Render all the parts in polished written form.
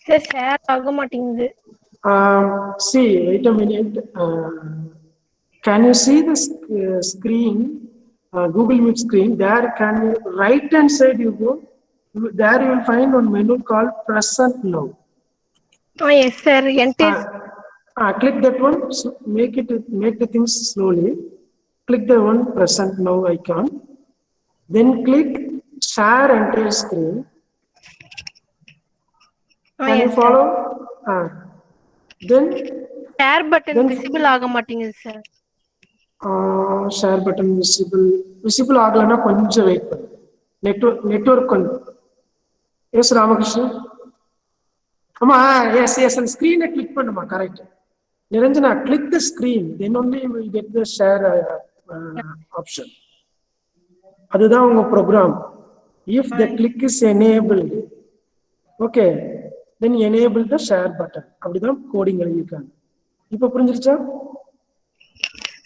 Sir, share ஆக மாட்டேங்குது. See, wait a minute. Can you see the screen? Google Meet screen. There, can you right hand side you go? There you will find one menu called Present Now. Yes, sir. Click that one. So make the things slowly. Click the one Present Now icon. Then click Share Entire Screen. Can you follow? Then share button visible ஆக மாட்டேங்குது sir. Share button visible ஆகலனா கொஞ்சம் wait பண்ணு. Network கொஞ்சம். Yes, Ramakrishna. Yes, and screen click பண்ணுமா, correct. Niranjana, click the screen, then only you will get the share option. அதுதான் உங்க program. If the click is enabled, okay, then enable the share button. அப்படிதான் coding எழுதிருக்காங்க. இப்போ புரிஞ்சிருச்சா?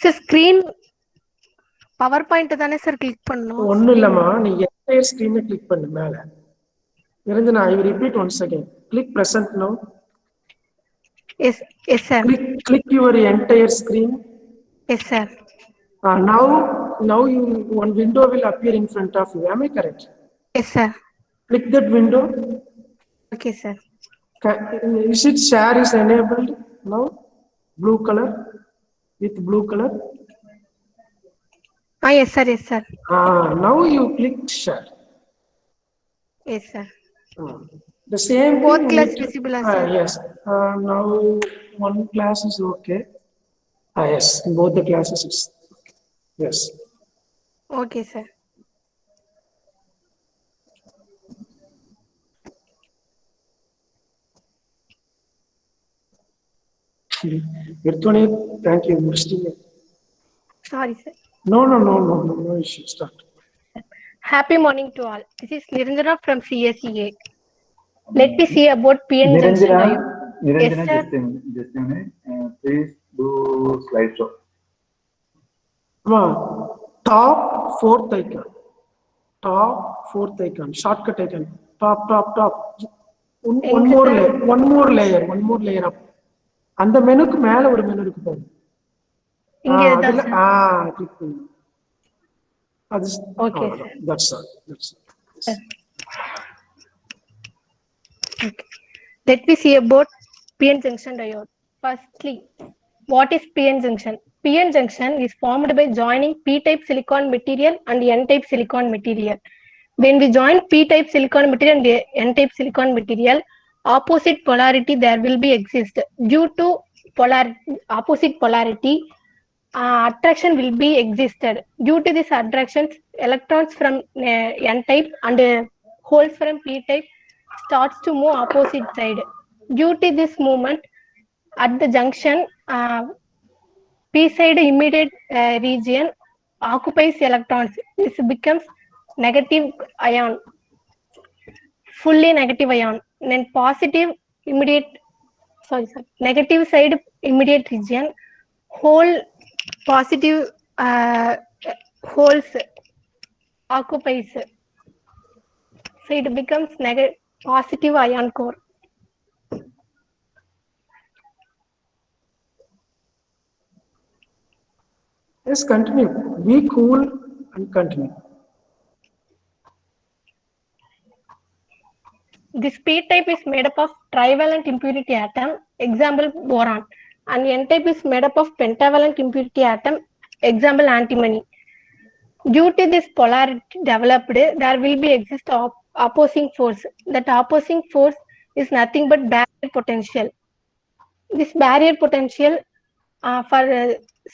Sir, screen PowerPoint தானே sir click பண்ணனும்? ஒண்ணும் இல்லம்மா, நீ entire screen click பண்ணு மேல. Niranjana, I will repeat once again. Click present now. Yes, sir. Click your entire screen. Yes, sir. Now one window will appear in front of you. Am I correct? Yes, sir. Click that window. Okay, sir. Is it share is enabled now? Blue color with blue color. Yes, sir. Yes, sir. Now you click share. Yes, sir. The same both thing. Class visible as sir. Yes. Now one class is okay. Yes, both the classes is okay. Yes. Okay, sir. Thank you. Sorry, sir. No issue. Start. Happy morning to all. This is Niranjana from CSE A. Let me see about PN junction diode. Niranjana, yes, just a minute. Please do slideshow. Top fourth icon. Shortcut icon. Top. One more layer up. அந்த மெனுக்கு மேல ஒரு menu இருக்கு பாருங்க. இங்க அதுல click பண்ணு. அது okay. That's all. Okay. Let me see about PN junction diode. Firstly, what is PN junction? PN junction is formed by joining P-type silicon material and N-type silicon material. When we join P-type silicon material and N-type silicon material, opposite polarity there will be exist. Due to opposite polarity, attraction will be existed. Due to this attractions, electrons from N-type and holes from P-type starts to move opposite side. Due to this movement, at the junction, P side immediate region occupies electrons. This becomes negative ion, fully negative ion. Then negative side immediate region, whole positive holes occupies. So it becomes positive ion core. Yes, continue. Be cool and continue. This P-type is made up of trivalent impurity atom, example boron, and N-type is made up of pentavalent impurity atom, example antimony. Due to this polarity developed, there will be exist opposing force. That opposing force is nothing but barrier potential. This barrier potential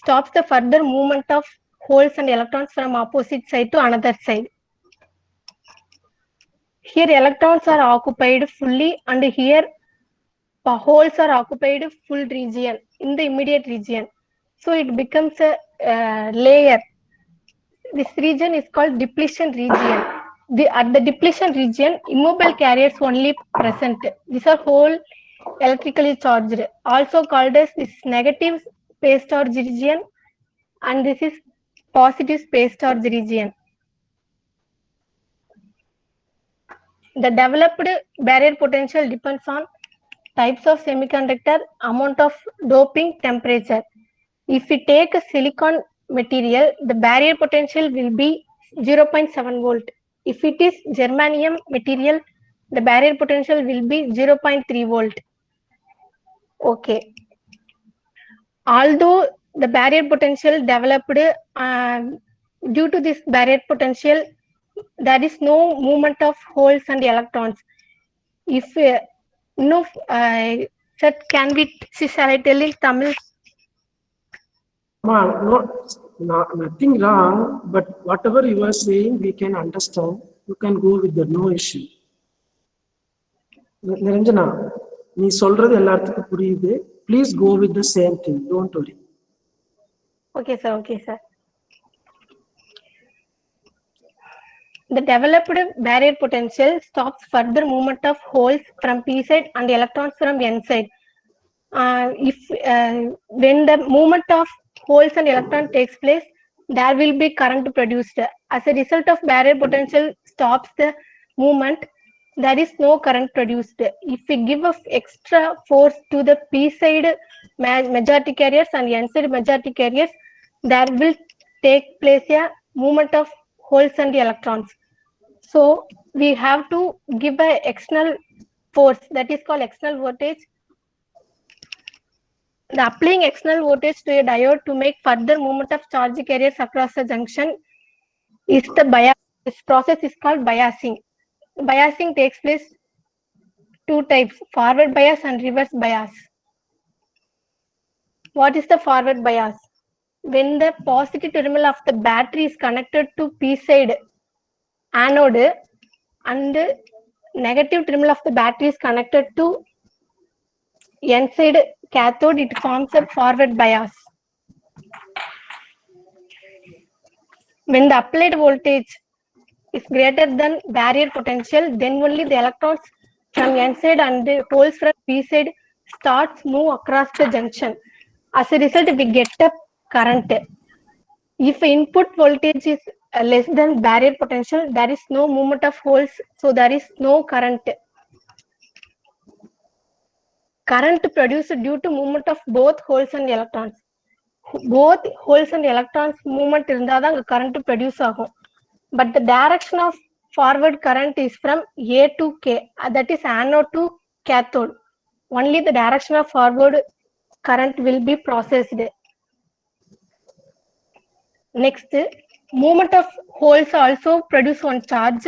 stops the further movement of holes and electrons from opposite side to another side. Here electrons are occupied fully and here holes are occupied full region in the immediate region. So it becomes a layer. This region is called depletion region. At the depletion region, immobile carriers only present. These are whole electrically charged, also called as this negative space charge region, and this is positive space charge region. The developed barrier potential depends on types of semiconductor, amount of doping, temperature. If we take a silicon material, the barrier potential will be 0.7 volt. If it is germanium material, the barrier potential will be 0.3 volt. Okay. Although the barrier potential developed due to this barrier potential, there is no movement of holes and electrons. If no, that can be, shall I tell in Tamil? Nothing wrong, but whatever you are saying, we can understand. You can go with the no issue. Niranjana, நீ சொல்றது எல்லாத்துக்கும் புரியுது. Please go with the same thing. Don't worry. Okay, sir. Okay, sir. The developed barrier potential stops further movement of holes from p side and electrons from n side. When the movement of holes and electron takes place, there will be current produced. As a result of barrier potential stops the movement, there is no current produced. If we give a extra force to the p side majority carriers and n side majority carriers, there will take place a movement of holes and electrons. So we have to give a external force, that is called external voltage. The applying external voltage to a diode to make further movement of charge carriers across the junction is the bias. This process is called biasing. Biasing takes place two types: forward bias and reverse bias. What is the forward bias? When the positive terminal of the battery is connected to p side anode and negative terminal of the battery is connected to n side cathode, it forms a forward bias. When the applied voltage is greater than barrier potential, then only the electrons from n side and the holes from p side starts move across the junction. As a result, we get a current. If input voltage is less than barrier potential, there is no movement of holes, so there is no current. Current produced due to movement of both holes and electrons. Both holes and electrons movement இருந்தாதான் அங்க current produce ஆகும். But the direction of forward current is from A to K, that is anode to cathode. Only the direction of forward current will be processed. Next, movement of holes also produce one charge.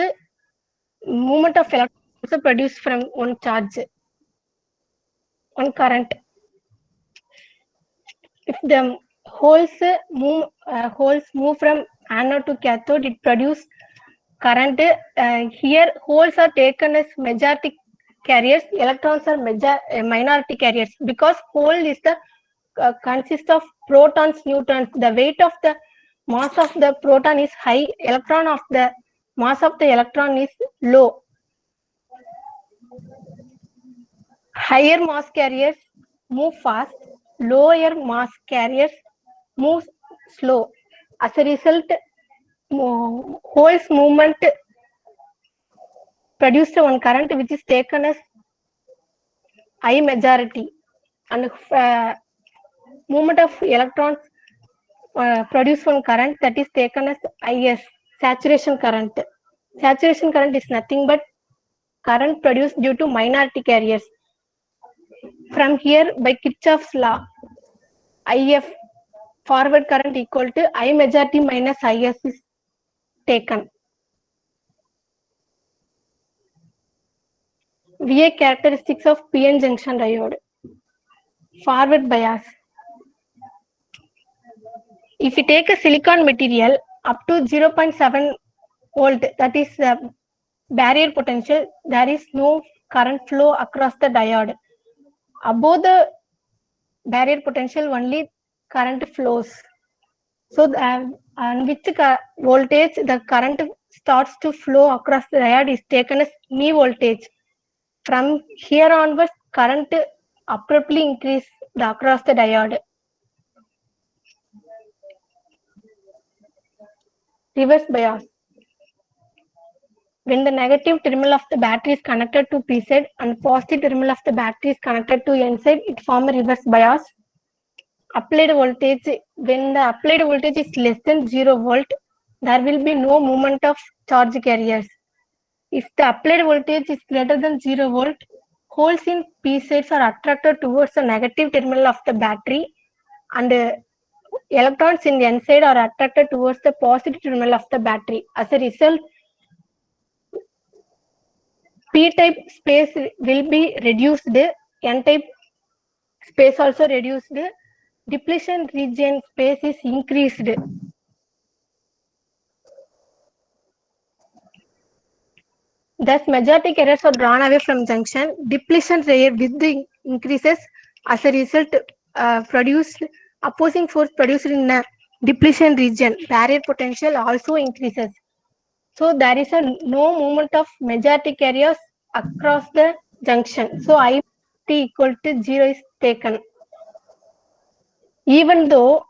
Movement of electrons also produce from one charge, one current. If the holes move from anode to cathode, it produce current. Here holes are taken as majority carriers, electrons are minority carriers, because hole is the consists of protons, neutrons. The weight of the mass of the proton is high, electron of the mass of the electron is low. Higher mass carriers move fast, lower mass carriers move slow. As a result, holes movement produced one current which is taken as I majority, and movement of electrons produce one current that is taken as IS, saturation current. Saturation current is nothing but current produced due to minority carriers. From here, by Kirchhoff's law, IF, forward current equal to I majority minus IS is taken. VA characteristics of PN junction diode. Forward bias. If you take a silicon material up to 0.7 volt, that is the barrier potential, there is no current flow across the diode. Above the barrier potential, only current flows. So on which voltage the current starts to flow across the diode is taken as knee voltage. From here onwards, current abruptly increase across the diode. Reverse bias. When the negative terminal of the battery is connected to P side and positive terminal of the battery is connected to N side, it forms a reverse bias. Applied voltage, when the applied voltage is less than 0 volt, there will be no movement of charge carriers. If the applied voltage is greater than 0 volt, holes in P sides are attracted towards the negative terminal of the battery and electrons in the N side are attracted towards the positive terminal of the battery. As a result, P-type space will be reduced, N-type space also reduced, depletion region space is increased. Thus, majority carriers are drawn away from junction. Depletion width increases. As a result, produced opposing force produced in a depletion region. Barrier potential also increases. So there is no movement of majority carriers across the junction. So I t equal to 0 is taken. Even though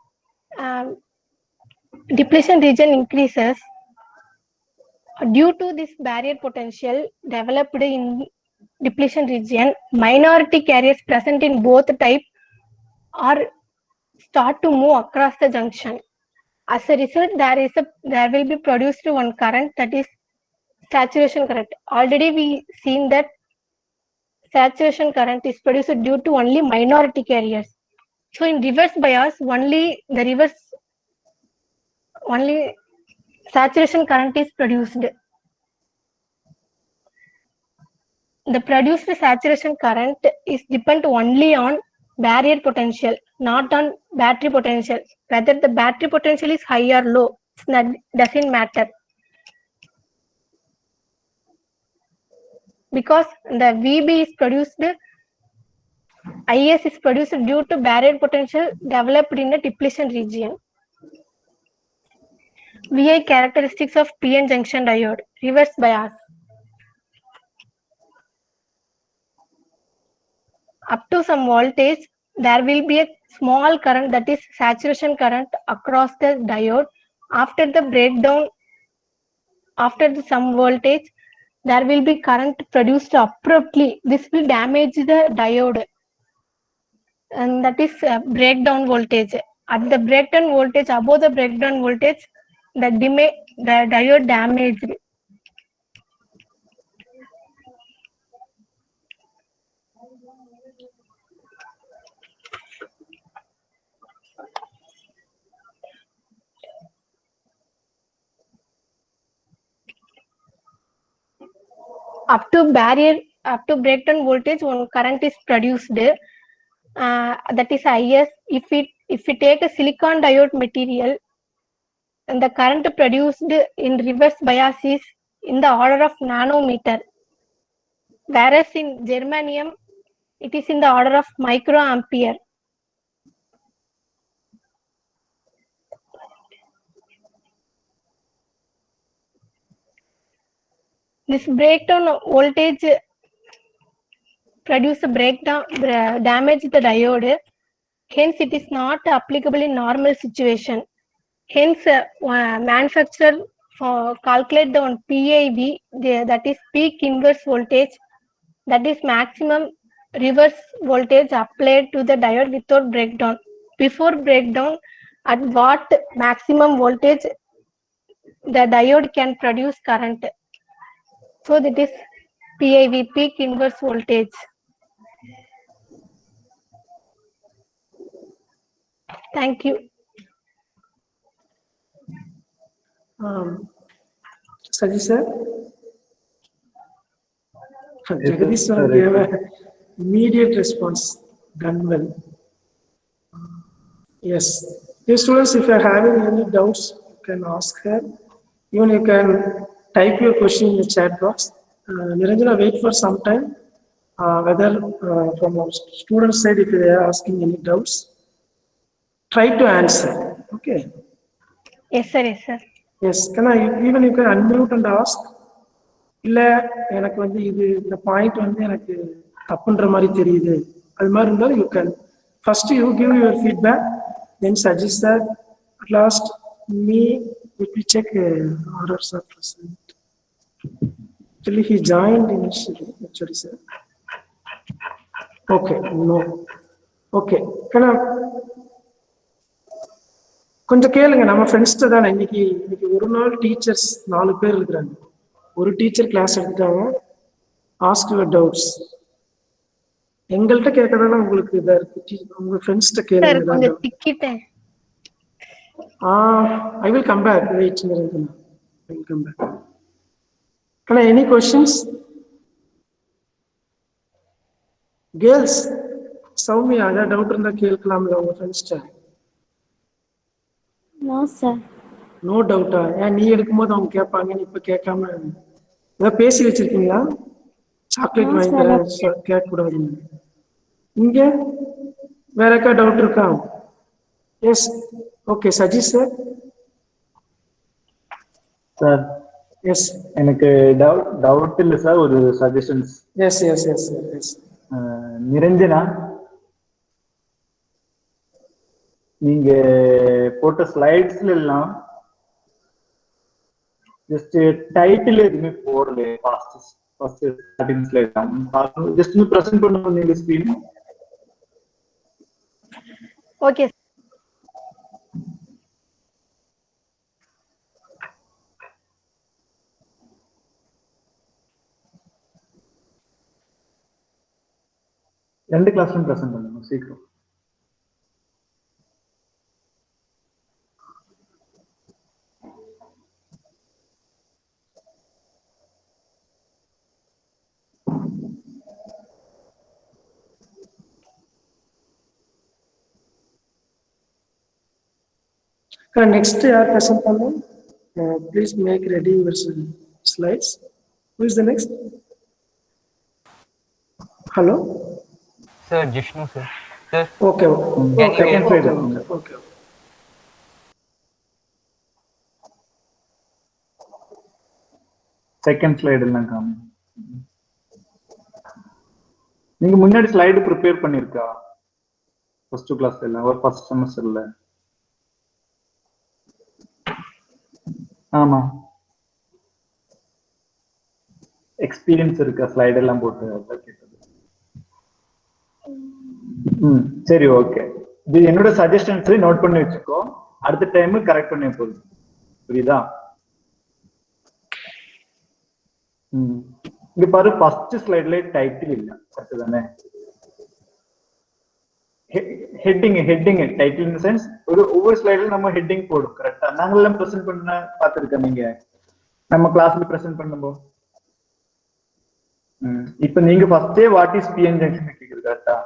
depletion region increases, due to this barrier potential developed in depletion region, minority carriers present in both type are start to move across the junction. As a result, there will be produced one current, that is saturation current. Already we seen that saturation current is produced due to only minority carriers. So in reverse bias, only saturation current is produced. The produced saturation current is depend only on barrier potential, not on battery potential. Whether the battery potential is high or low, that doesn't matter. Because the VB is produced, IS is produced due to barrier potential developed in the depletion region. VI characteristics of PN junction diode, reverse bias. Up to some voltage, there will be a small current, that is saturation current, across the diode. After the breakdown, after some voltage, there will be current produced abruptly. This will damage the diode, and that is breakdown voltage. At the breakdown voltage, above the breakdown voltage, the diode damaged. Up to breakdown voltage, one current is produced, that is IS. If we take a silicon diode material, and the current produced in reverse bias is in the order of nanometer, whereas in germanium it is in the order of microampere. This breakdown voltage produce a breakdown, damage the diode. Hence, it is not applicable in normal situation. Hence, manufacturer calculate the one PIV, that is peak inverse voltage, that is maximum reverse voltage applied to the diode without breakdown. Before breakdown, at what maximum voltage the diode can produce current. So that is PIV, peak inverse voltage. Thank you. Saji sir? Jagadish sir gave an immediate response. Done well. Yes. Dear students, if you are having any doubts, you can ask her. Even you can type your question in the chat box. Niranjana, wait for some time. Whether from our student side, if they are asking any doubts. try to answer. Okay. Yes, sir. Yes, sir. Yes. Can I even you can unmute and ask? இல்ல எனக்கு வந்து இது இந்த point வந்து எனக்கு தப்புன்ற மாதிரி தெரியுது அது மாதிரி இருந்தால் you can first you give your feedback then suggest that at last me will we check orders are present actually he joined initially actually sir okay no okay kana கொஞ்சம் கேளுங்க நம்ம ஃப்ரெண்ட்ஸ்கிட்ட தானே இன்னைக்கு ஒரு நாள் டீச்சர்ஸ் 4 பேர் இருக்கிறாங்க ஒரு டீச்சர் கிளாஸ் எடுத்துட்டாங்க ஆஸ்க் யுவர் டவுட்ஸ் எங்கள்கிட்ட கேட்கறதால உங்களுக்கு இதா இருக்கு உங்க ஃப்ரெண்ட்ஸ்கிட்ட Sir, கேளுங்க கொஞ்சம் திக்கிட்டேன். I will come back wait Niranjana I will come back Can I any questions girls Soumya ஏதாவது டவுட் இருந்தா கேட்கலாம்ல உங்க ஃப்ரெண்ட்ஸ்கிட்ட No, sir. நோ டவுட்டா ஏன் நீ எடுக்கும்போது அவங்க கேட்பாங்க நீ இப்ப கேட்காம ஏதாவது பேசி வச்சிருக்கீங்களா சாக்லேட் வாங்கி தரேன் கேட்கக்கூடாதுன்னு இங்க வேற ஏக்கா டவுட் இருக்கா yes okay Sajeesh sir sir yes எனக்கு டவுட் இல்லை சார் ஒரு suggestions yes yes yes yes Niranjana நீங்க போட்ட ஸ்லைட்ஸ்ல எல்லாம் ஜஸ்ட் டைட்டில் எதுவுமே போடல ஃபர்ஸ்ட் ஸ்டார்டிங் ஸ்லைட் தான் ஜஸ்ட் பிரசன்ட் பண்ண நீங்க ஸ்கிரீன் ஓகே. ரெண்டு கிளாஸ்லயும் பிரசன்ட் பண்ணணும் சீக்கிரம் next yaar present pannu please make ready your slides who is the next hello Sir, Jishnu sir. Sir, okay Can you hear okay okay second slide எல்லாம் காமி நீங்க முன்னாடி slide prepare பண்ணிருக்கா first கிளாஸ்ல இல்ல ஒரு ஃபர்ஸ்ட் செமஸ்டர்ல ஆமா எக்ஸ்பீரியன்ஸ் இருக்கா ஸ்லைடு எல்லாம் போட்டு அதான் கேட்டது சரி ஓகே இது என்னோட சஜஷன்ஸ் நோட் பண்ணி வச்சுக்கோ அடுத்த டைம் கரெக்ட் பண்ணி போதும் புரியுதா இங்க பாரு ஃபர்ஸ்ட் ஸ்லைட்ல டைட்டில் இல்ல கரெக்ட் தானே ஹெட்டிங் டைட்டில் இன் சென்ஸ் ஒவ்வொரு ஸ்லைட்ல நம்ம ஹெட்டிங் போடும் கரெக்டா நாங்கெல்லாம் பிரசன்ட் பண்ண பார்த்திருக்கோம் நீங்க நம்ம கிளாஸ்ல பிரசன்ட் பண்ணும்போது இப்ப நீங்க ஃபர்ஸ்டே வாட் இஸ் பிஎன் ஜங்ஷன் கேக்குறது கரெக்டா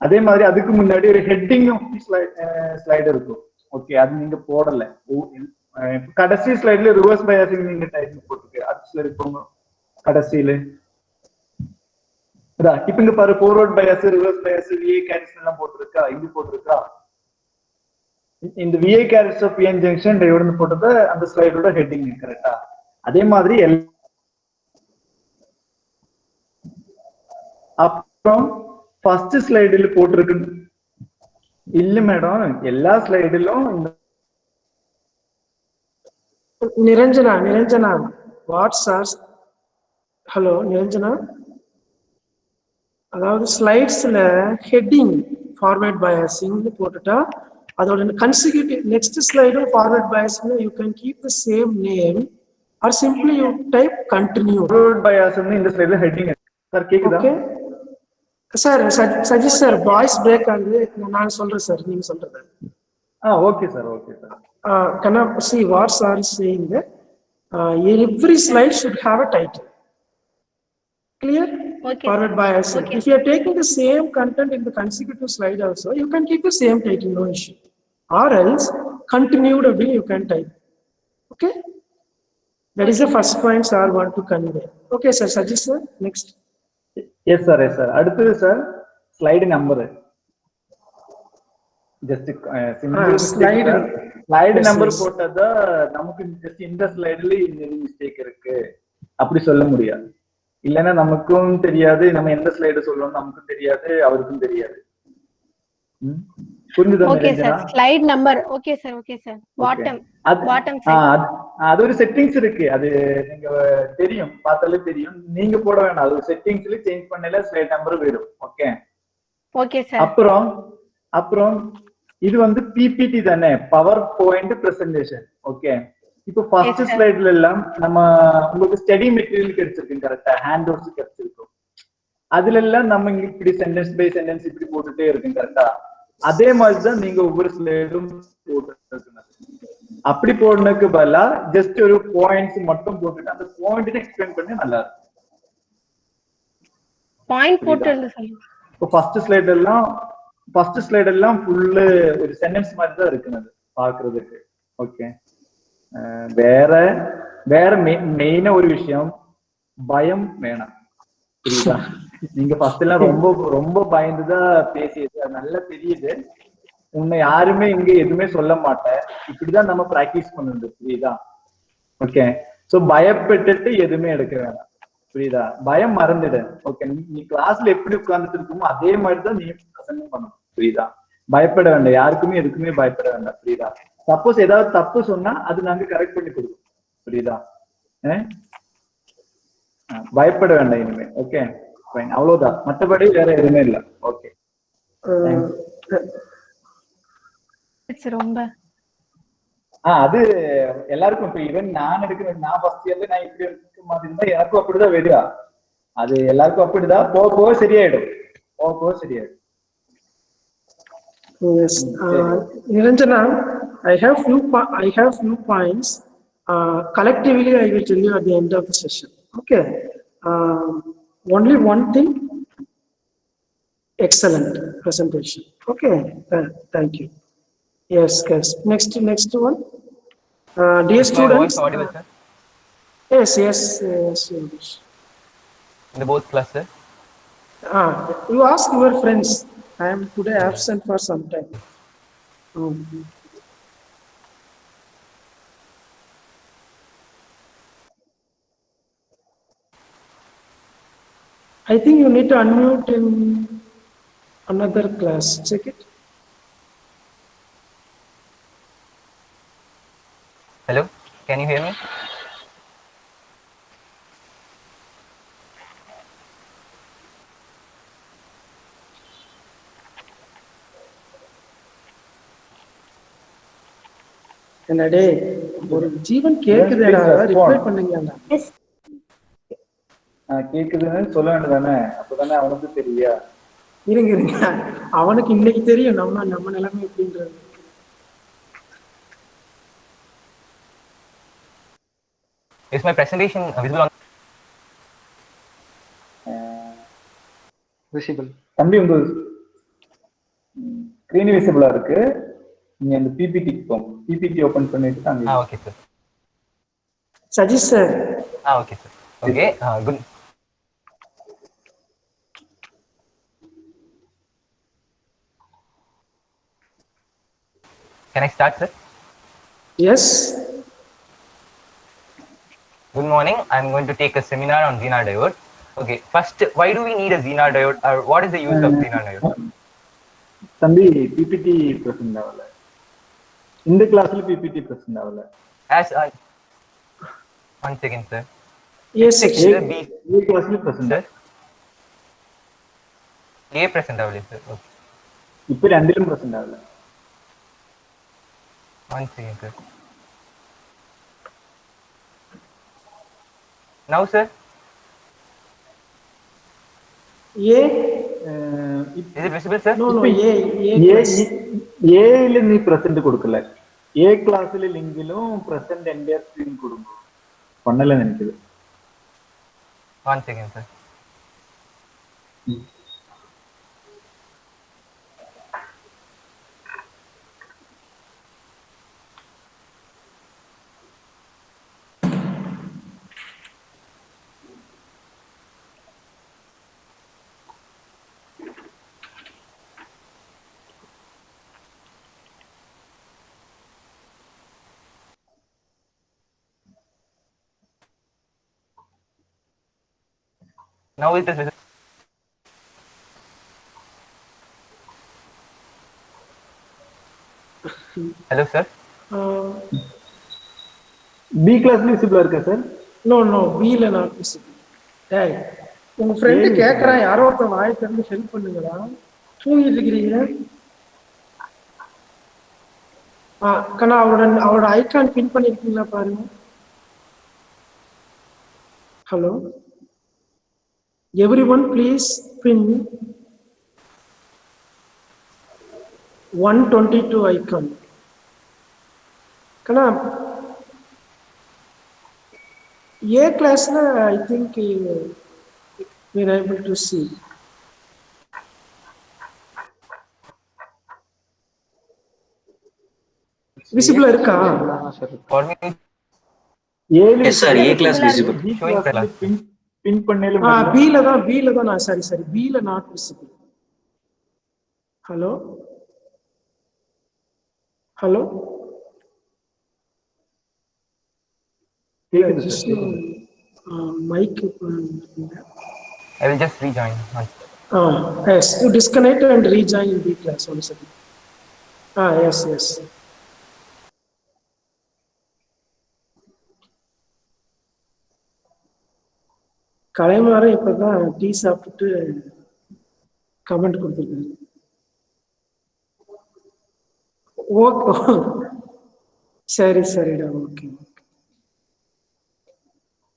அதே மாதிரி அதுக்கு முன்னாடி ஒரு ஹெட்டிங் ஸ்லைடு இருக்கும் ஓகே அது நீங்க போடல கடைசி ஸ்லைட்ல ரிவர்ஸ் பயாசிங் நீங்க டைட்டில் போட்டுருக்கு அடுத்த ஸ்லைடு போங்க கடைசியில இப்ப இங்க பாரு forward bias reverse bias VA characters எல்லாம் போட்டுருக்கா இங்க போட்டுருக்கா இந்த VA characters of PN junction diode போட்டது அந்த ஸ்லைடோட ஹெட்டிங் கரெக்டா அதே மாதிரி அப்புறம் ஃபர்ஸ்ட் ஸ்லைடில் போட்டிருக்கு இல்ல மேடம் எல்லா ஸ்லைடிலும் Niranjana what's are hello Niranjana அதாவது ஸ்லைட்ஸ்ல ஹெட்டிங் ஃபார்வர்ட் பயாசிங் போட்டுட்டா அதோட கன்சிக்யூட்டிவ் நெக்ஸ்ட் ஸ்லைடும் forward biasing you can keep the same name or simply you type continue forward bias இந்த ஸ்லைட்ல ஹெட்டிங் சார் கேக்குதா ஓகே சார் சஜிஸ் சார் வாய்ஸ் பிரேக் ஆகுது நான் சொல்றேன் சார் நீங்க சொல்றது okay sir can I see what sir is saying that every slide should have a title clear Okay. forward bias Okay. if you are taking the same content in the consecutive slide also you can keep the same title no issue or else continued you can type okay that is the first point sir want to convey okay sir suggest sir next yes sir அடுத்தது sir slide number just simple slide. Slide Yes, number yes. போட்டதா நமக்கு just இந்த ஸ்லைடுல இந்த mistake இருக்கு அப்படி சொல்ல முடியாது. இல்லைன்னா நமக்கும் தெரியாது, நம்ம எந்த ஸ்லைடு சொல்லணும் நமக்கும் தெரியாது, அவருக்கும் தெரியாது. புரிஞ்சுதா okay Niranjana? Sir, slide number. Okay sir, okay sir. Bottom bottom side. அது ஒரு செட்டிங்ஸ் இருக்கு, அது நீங்க தெரியும், பார்த்தாலே தெரியும். நீங்க போட வேணாம், அது செட்டிங்ஸ்ல சேஞ்ச் பண்ணல ஸ்லைட் நம்பர் போயிடும். Okay okay sir. அப்புறம் அப்புறம் இது வந்து பிபிடி தானே, பவர் பாயிண்ட் பிரசன்டேஷன். ஓகே இப்போ ஃபர்ஸ்ட் Yes, sir. ஸ்லைட்ல எல்லாம் நம்ம உங்களுக்கு ஸ்டடி மெட்டீரியல் கிடைச்சிருக்கு கரெக்டா, ஹேண்ட் அவுட்ஸ் கிடைச்சிருக்கும். அதுல எல்லாம் நம்ம இங்க இப்படி சென்டென்ஸ் பை சென்டென்ஸ் இப்படி போட்டுட்டே இருக்கு கரெக்டா. அதே மாதிரிதான் நீங்க ஒவ்வொரு ஸ்லைடும் போட்டு அப்படி போடுறதுக்கு பதிலா ஜஸ்ட் ஒரு பாயிண்ட்ஸ் மட்டும் போட்டுட்டு அந்த பாயிண்ட் எக்ஸ்பிளைன் பண்ணி நல்லா இருக்கும். பாயிண்ட் போட்டு எழுத சொல்லுங்க. இப்போ ஃபர்ஸ்ட் ஸ்லைட் எல்லாம் ஃபுல்லு ஒரு சென்டென்ஸ் மாதிரி தான் இருக்குது பாக்குறதுக்கு. ஓகே வேற வேற மெயினா ஒரு விஷயம், பயம் வேணாம். புரியுதா? நீங்க ஃபர்ஸ்ட் எல்லாம் ரொம்ப ரொம்ப பயந்துதான் பேசியது, அது நல்லா தெரியுது. உன்னை யாருமே இங்க எதுவுமே சொல்ல மாட்டேன், இப்படிதான் நம்ம பிராக்டிஸ் பண்ணுது. புரியுதா? ஓகே சோ பயப்பட்டுட்டு எதுவுமே எடுக்க வேணாம். புரியுதா? பயம் மறந்துடு. ஓகே நீ கிளாஸ்ல எப்படி உட்கார்ந்துட்டு இருக்குமோ அதே மாதிரிதான் நீ பிரசன்ட் பண்ணணும். புரியுதா? பயப்பட வேண்டாம், யாருக்குமே எதுக்குமே பயப்பட வேண்டாம். புரியுதா? சப்போஸ் ஏதாவது தப்பு சொன்னா அது நாங்க கரெக்ட் பண்ணி கொடுப்போம். புரியுதா? பயப்பட வேண்டாம் இனிமே. ஓகே அவ்வளவுதான், மற்றபடி வேற எதுவுமே இல்லை. ஓகே ரொம்ப அது எல்லாருக்கும் இப்ப ஈவன் நான் நான் ஃபர்ஸ்ட் இயர்ல நான் இப்படி இருக்க மாதிரி இருந்தா எனக்கும் அப்படிதான் வருவா. அது எல்லாருக்கும் அப்படிதான், போக போக சரியாயிடும், போக போக சரியாயிடும். Yes. Niranjana, I have few points. Collectively, I will tell you at the end of the session. Okay. Only one thing. Excellent presentation. Okay. Thank you. Yes. Next one. Dear Is my students. voice audible, sir? Yes. In the both class, sir? You ask your friends. I am today absent for some time. I think you need to unmute in another class. Check it. Hello, can you hear me? என்னடே ஒரு ஜீவன் கேக்குதேடா, reply பண்ணுங்கடா. கேக்குதுன்னு சொல்ல வேண்டியதானே, அப்பதானே அவனுக்கு தெரியா. இருங்க அவனுக்கு இன்னைக்கு தெரியும் நம்ம நிலைமை எப்படின்றது. Is my presentation visible on? Visible. தம்பி உங்க ஸ்கிரீன் விசிபிளா இருக்கு. நீங்க அந்த பிபிடி போங்க, பிபிடி ஓபன் பண்ணிட்டு அங்க. Okay, sir. Sajith sir. Okay, sir. Okay, good. Can I start, sir? Yes. Good morning. I'm going to take a seminar on Zener diode. Okay, first, why do we need a Zener diode, or what is the use of Zener diode? தம்பி PPT present ஆகல, இந்த கிளாஸ்ல PPT present ஆகல. As one second, sir. Yes, A கிளாஸ்ல present. A present ஆகல, sir. Okay. இப்போ ரெண்டிலும் present ஆகல. One second, sir. Now, sir? A. Is it visible, sir? No, A ல நீ பிரசன்ட் கொடுக்கல, A கிளாஸ்ல லிங்கிலும் பிரசன்ட் என்டையர் ஸ்கிரீன் கொடுங்க. பண்ணல நினைக்குது. One second, sir. Now it is visible. Hello, sir. Uh, B class visible இருக்கா sir? no, no, B ல not visible. டேய், உங்க ஃப்ரெண்டு A கேட்கறான், visible. யாரோ ஒருத்தன் வாயை திறந்து ஹெல்ப் பண்ணுங்கடா. தூங்கிட்டு இருக்கிறீங்க. கண்ணா அவரோட ஐகான் பின் பண்ணிருக்கீங்களா பாருங்க. Hello, everyone please pin 122 icon. கண்ணா, A classல I think we're able to see. Visible இருக்கா? For me, Yes, sir. A class visible. B showing class class. pin பண்ணேல B ல தான் நான் சரி B ல not visible. ஹலோ ஹலோ கேக்குது sir. Mic I will just rejoin. yes, you disconnect and rejoin in B class 1 second. Yes. Kalaimaran இப்பதான் tea சாப்பிட்டு comment கொடுத்துருக்காரு. ஓகே, சரிடா, ஓகே.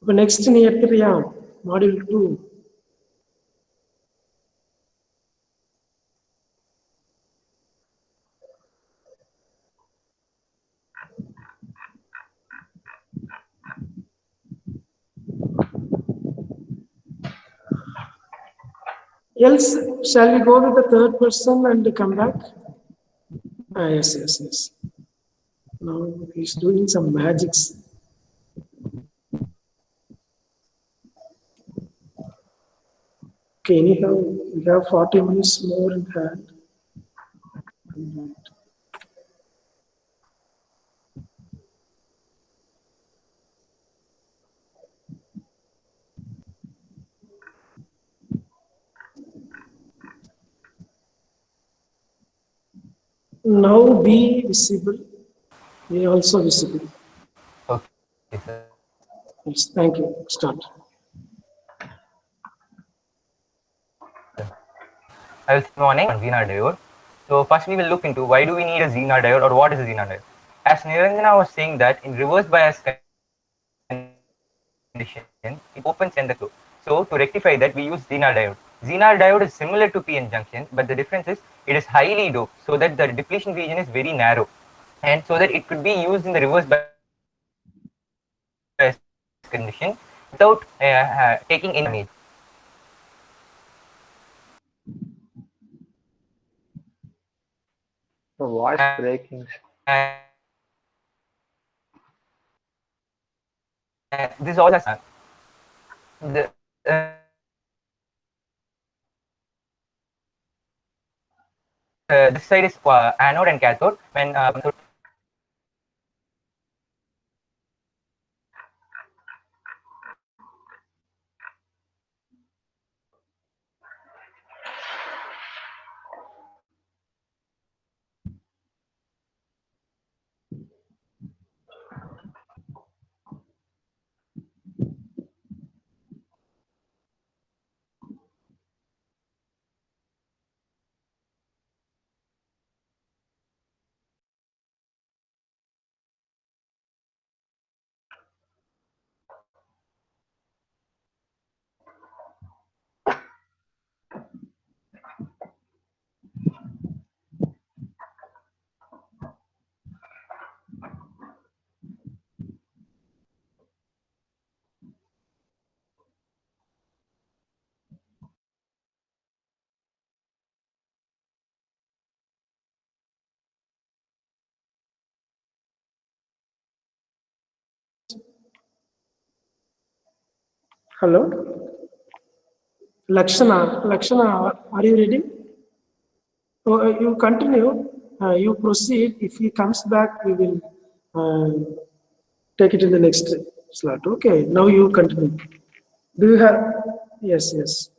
இப்போ நெக்ஸ்ட் நீ எடுத்துறியா module 2? Else, shall we go with the third person and come back? Yes. Now he's doing some magics. Okay, anyhow, we have 40 minutes more in hand. Now B visible, A also visible. Okay, sir. Yes, thank you. Start. I will say morning on Zener diode. So first we will look into why do we need a Zener diode or what is a Zener diode. As Niranjana was saying that in reverse bias condition, it opens and the close. So to rectify that, we use Zener diode. Zener diode is similar to PN junction, but the difference is it is highly doped, so that the depletion region is very narrow, and so that it could be used in the reverse bias condition without taking any damage. The voice breaking. This all has the this side is anode and cathode. When Hello, Lakshana, are you ready? You continue. You proceed. If he comes back, we will take it in the next slot. Okay. Now you continue. Do you have? Yes, yes.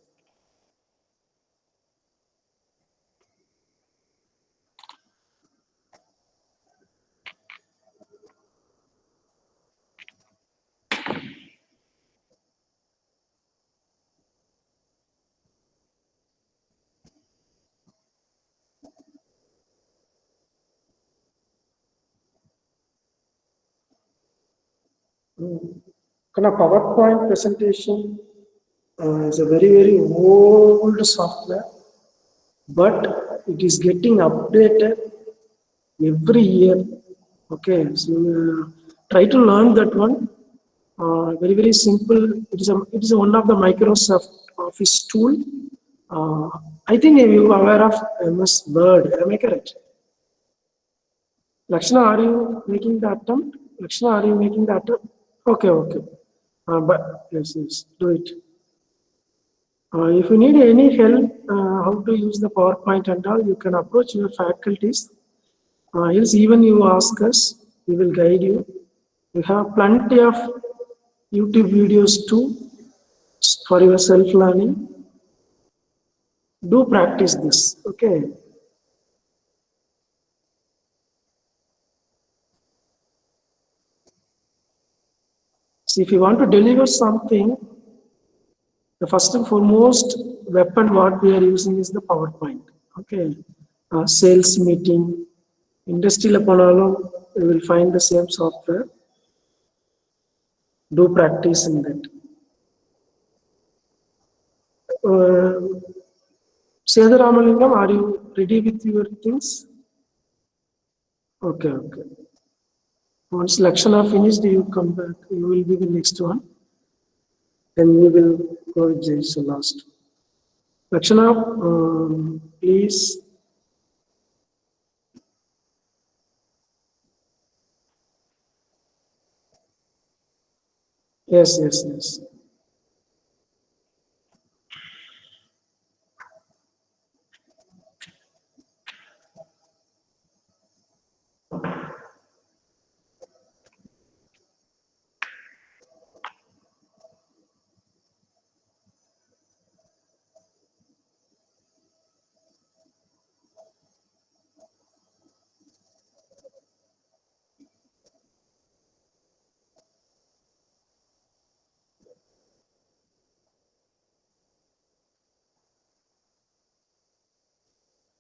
Kind of PowerPoint presentation is a very old software, but it is getting updated every year. Okay, so try to learn that one. Very simple. It is one of the Microsoft Office tool. I think you are aware of MS Word. Am I correct? Lakshana, are you making the attempt? Lakshana, are you making the attempt? Okay, okay. But yes, do it. If you need any help how to use the PowerPoint and all, you can approach your faculties. Else even you ask us, we will guide you. We have plenty of YouTube videos too for your self-learning. Do practice this, okay? So if you want to deliver something, the first and foremost weapon what we are using is the PowerPoint, okay? Sales meeting, industrial panel, you will find the same software. Do practice in that. Sedha Ramalingam, are you ready with your things? Okay, okay. Once Lakshana finished, you come back. You will be the next one. Then we will go with Jason last. Lakshana, please. Yes, yes, yes.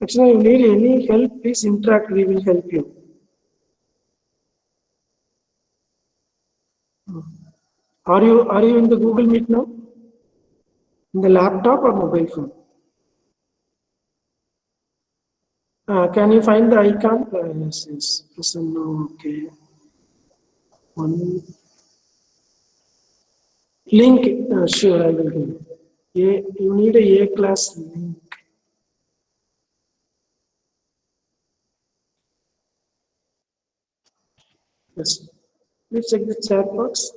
Lakshana, you need any help, please interact. We will help you. Are you in the Google Meet now? In the laptop or mobile phone? Can you find the icon? Yes, yes. Person, no, okay. One link. Sure, I will give. You need a class link. Yes. Please check the chat box.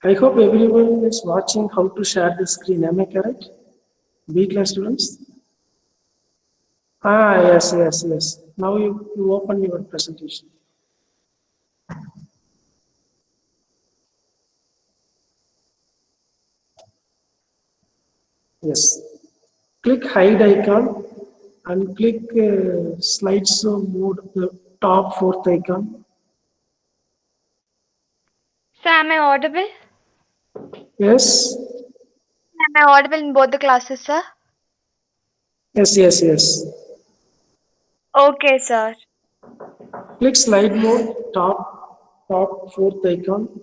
I hope everyone is watching how to share the screen. Am I correct? B class students? Yes, yes, yes. Now you open your presentation. Yes. Click hide icon and click slideshow mode, the top fourth icon. So am I audible? Yes. Am I audible in both the classes, sir? Yes, yes, yes. Okay, sir. Click slide mode, top fourth icon.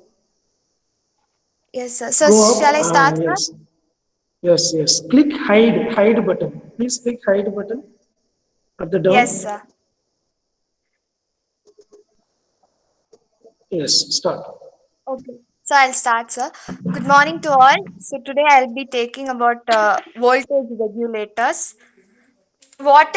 Yes, sir. So Go shall I up. start, sir? Yes. Yes, yes. Click hide button. Please click hide button at the down. Yes, sir. Yes, start. Okay. So I'll start, sir. Good morning to all. So today I'll be taking about voltage regulators. What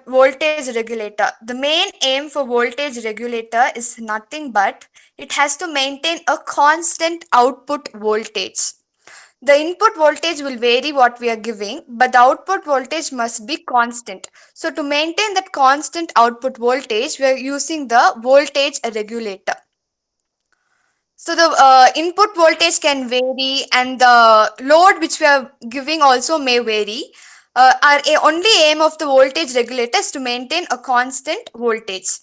voltage regulator? The main aim for voltage regulator is nothing but it has to maintain a constant output voltage. The input voltage will vary what we are giving, but the output voltage must be constant. So to maintain that constant output voltage, we are using the voltage regulator. So the input voltage can vary and the load which we are giving also may vary. Only aim of the voltage regulator is to maintain a constant voltage.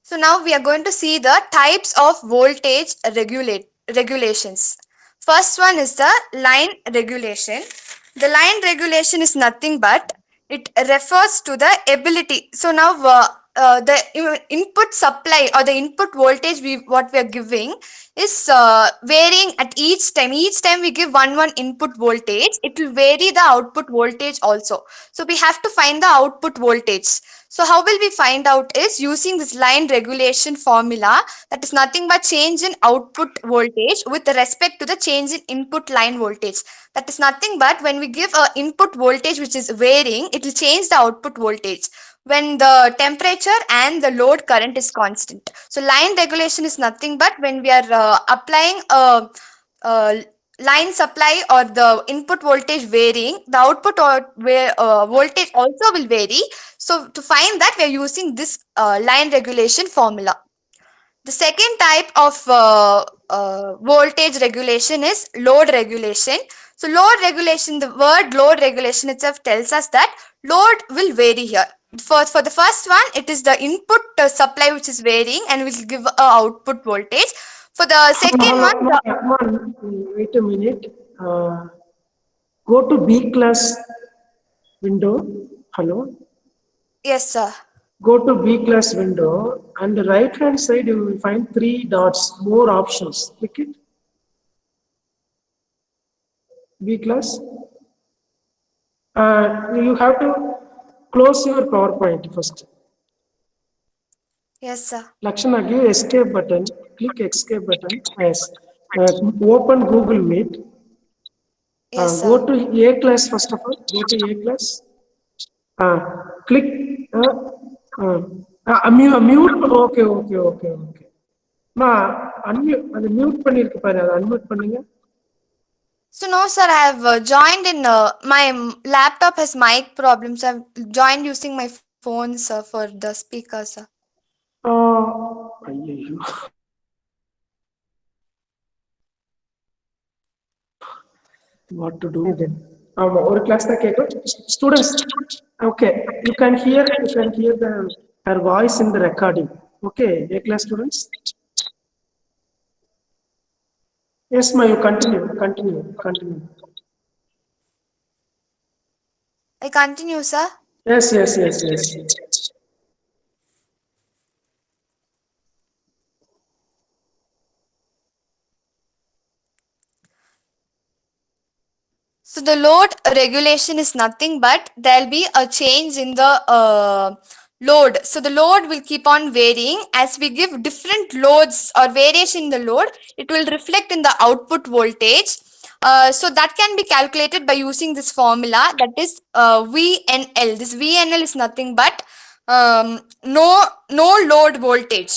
So now we are going to see the types of voltage regulations. First one is the line regulation. The line regulation is nothing but it refers to the ability. So now the input supply or the input voltage what we are giving is varying at each time. Each time we give one input voltage, it will vary the output voltage also. So we have to find the output voltage. So how will we find out is using this line regulation formula, that is nothing but change in output voltage with respect to the change in input line voltage. That is nothing but when we give a input voltage which is varying, it will change the output voltage when the temperature and the load current is constant. So line regulation is nothing but when we are applying a line supply or the input voltage varying, the output or voltage also will vary. So to find that, we are using this line regulation formula. The second type of voltage regulation is load regulation. So load regulation, the word load regulation itself tells us that load will vary here. For the first one, it is the input supply which is varying and will give a output voltage. For the second one, Come on, wait a minute. Go to B class window. Hello. yes, sir. Go to B class window, and the right hand side you will find 3 dots, more options. Click it. B class. You have to close your PowerPoint first. Yes, sir. Lakshana, give escape button. Click escape button. Yes. Open Google Meet. Yes, Go sir. to A class first of all. Go to A class. Click. Mute. Okay. Ma, unmute. அது mute பண்ணிருக்கு பாரு, அதை unmute பண்ணுங்க. So no, sir, I have joined in my laptop has mic problems. I've joined using my phone, sir, for the speaker, sir. ஐயோ. What to do then? ஒரு class தான் கேட்கும். Students, okay, you can hear her voice in the recording. Okay, A class students. Yes, ma, you continue. I continue, sir. Yes. So the load regulation is nothing but there'll be a change in the load. So the load will keep on varying as we give different loads or variation in the load. It will reflect in the output voltage. So that can be calculated by using this formula, that is VNL. This VNL is nothing but no load voltage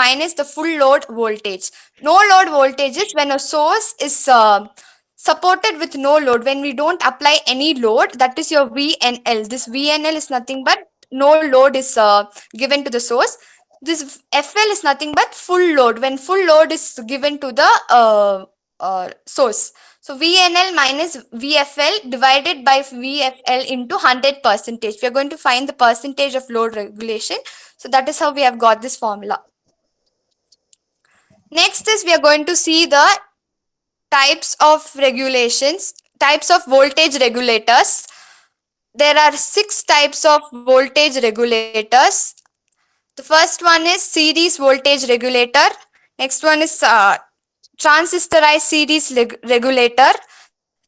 minus the full load voltage. No load voltage is when a source is supported with no load, when we don't apply any load, that is your VNL. This VNL is nothing but no load is given to the source. This FL is nothing but full load, when full load is given to the source. So VNL minus VFL divided by VFL into 100%. We are going to find the percentage of load regulation. So that is how we have got this formula. Next is we are going to see the types of voltage regulators. There are 6 types of voltage regulators. The first one is series voltage regulator. Next one is transistorized series regulator.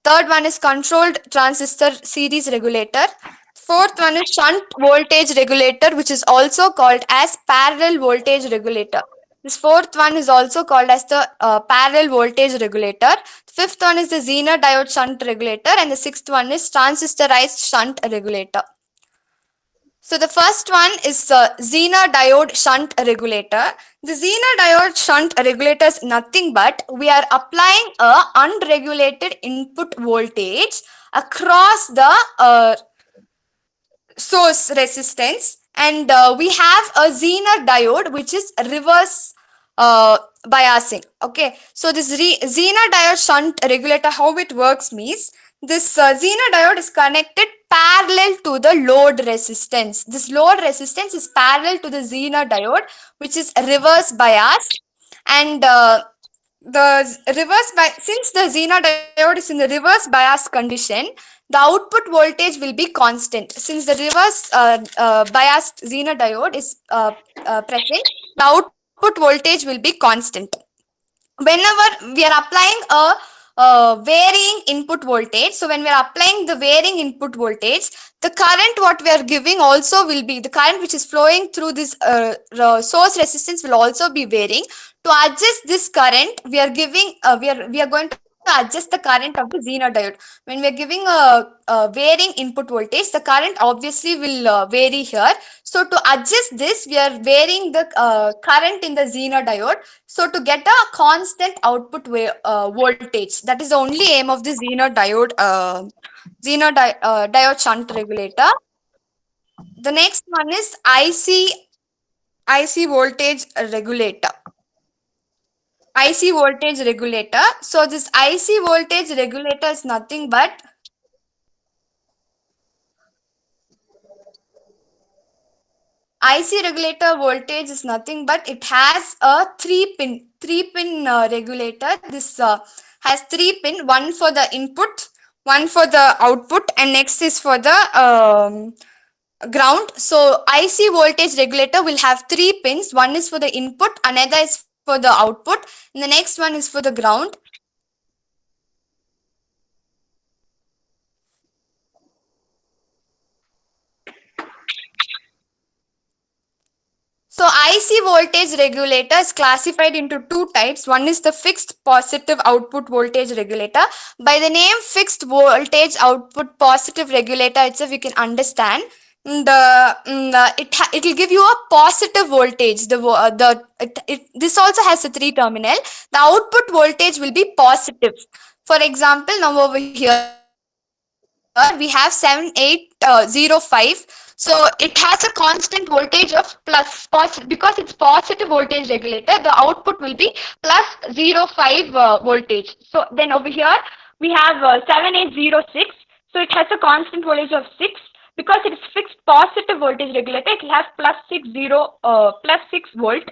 Third one is controlled transistor series regulator. Fourth one is shunt voltage regulator, which is also called as parallel voltage regulator. This fourth one is also called as the parallel voltage regulator. The fifth one is the Zener diode shunt regulator, and the sixth one is transistorized shunt regulator. So the first one is Zener diode shunt regulator. The Zener diode shunt regulator is nothing but we are applying a unregulated input voltage across the source resistance, and we have a Zener diode which is reverse biasing. Okay, so this Zener diode shunt regulator, how it works means this Zener diode is connected parallel to the load resistance. This load resistance is parallel to the Zener diode which is reverse biased, and since the Zener diode is in the reverse bias condition, the output voltage will be constant. Since the reverse biased Zener diode is present, the output voltage will be constant. Whenever we are applying a varying input voltage, so when we are applying the varying input voltage, the current what we are giving also will be, the current which is flowing through this source resistance will also be varying. To adjust this current, we are giving we are going to adjust the current of the Zener diode. When we are giving a varying input voltage, the current obviously will vary here. So to adjust this, we are varying the current in the Zener diode. So to get a constant output voltage, that is the only aim of the Zener diode shunt regulator. The next one is IC voltage regulator. IC voltage regulator. So this IC voltage regulator is nothing but IC regulator voltage is nothing but it has a three pin regulator. This has 3 pin, one for the input, one for the output, and next is for the ground. So IC voltage regulator will have 3 pins. One is for the input, another is for the output, and the next one is for the ground. So IC voltage regulator is classified into 2 types. One is the fixed positive output voltage regulator. By the name fixed voltage output positive regulator itself, you can understand it will give you a positive voltage. This also has a 3 terminal. The output voltage will be positive. For example, now over here we have 7805. So it has a constant voltage of because it's positive voltage regulator, the output will be plus 0.5 voltage. So then over here we have 7806. So it has a constant voltage of 6. Because it is fixed positive voltage regulator, it will have plus 6 volt.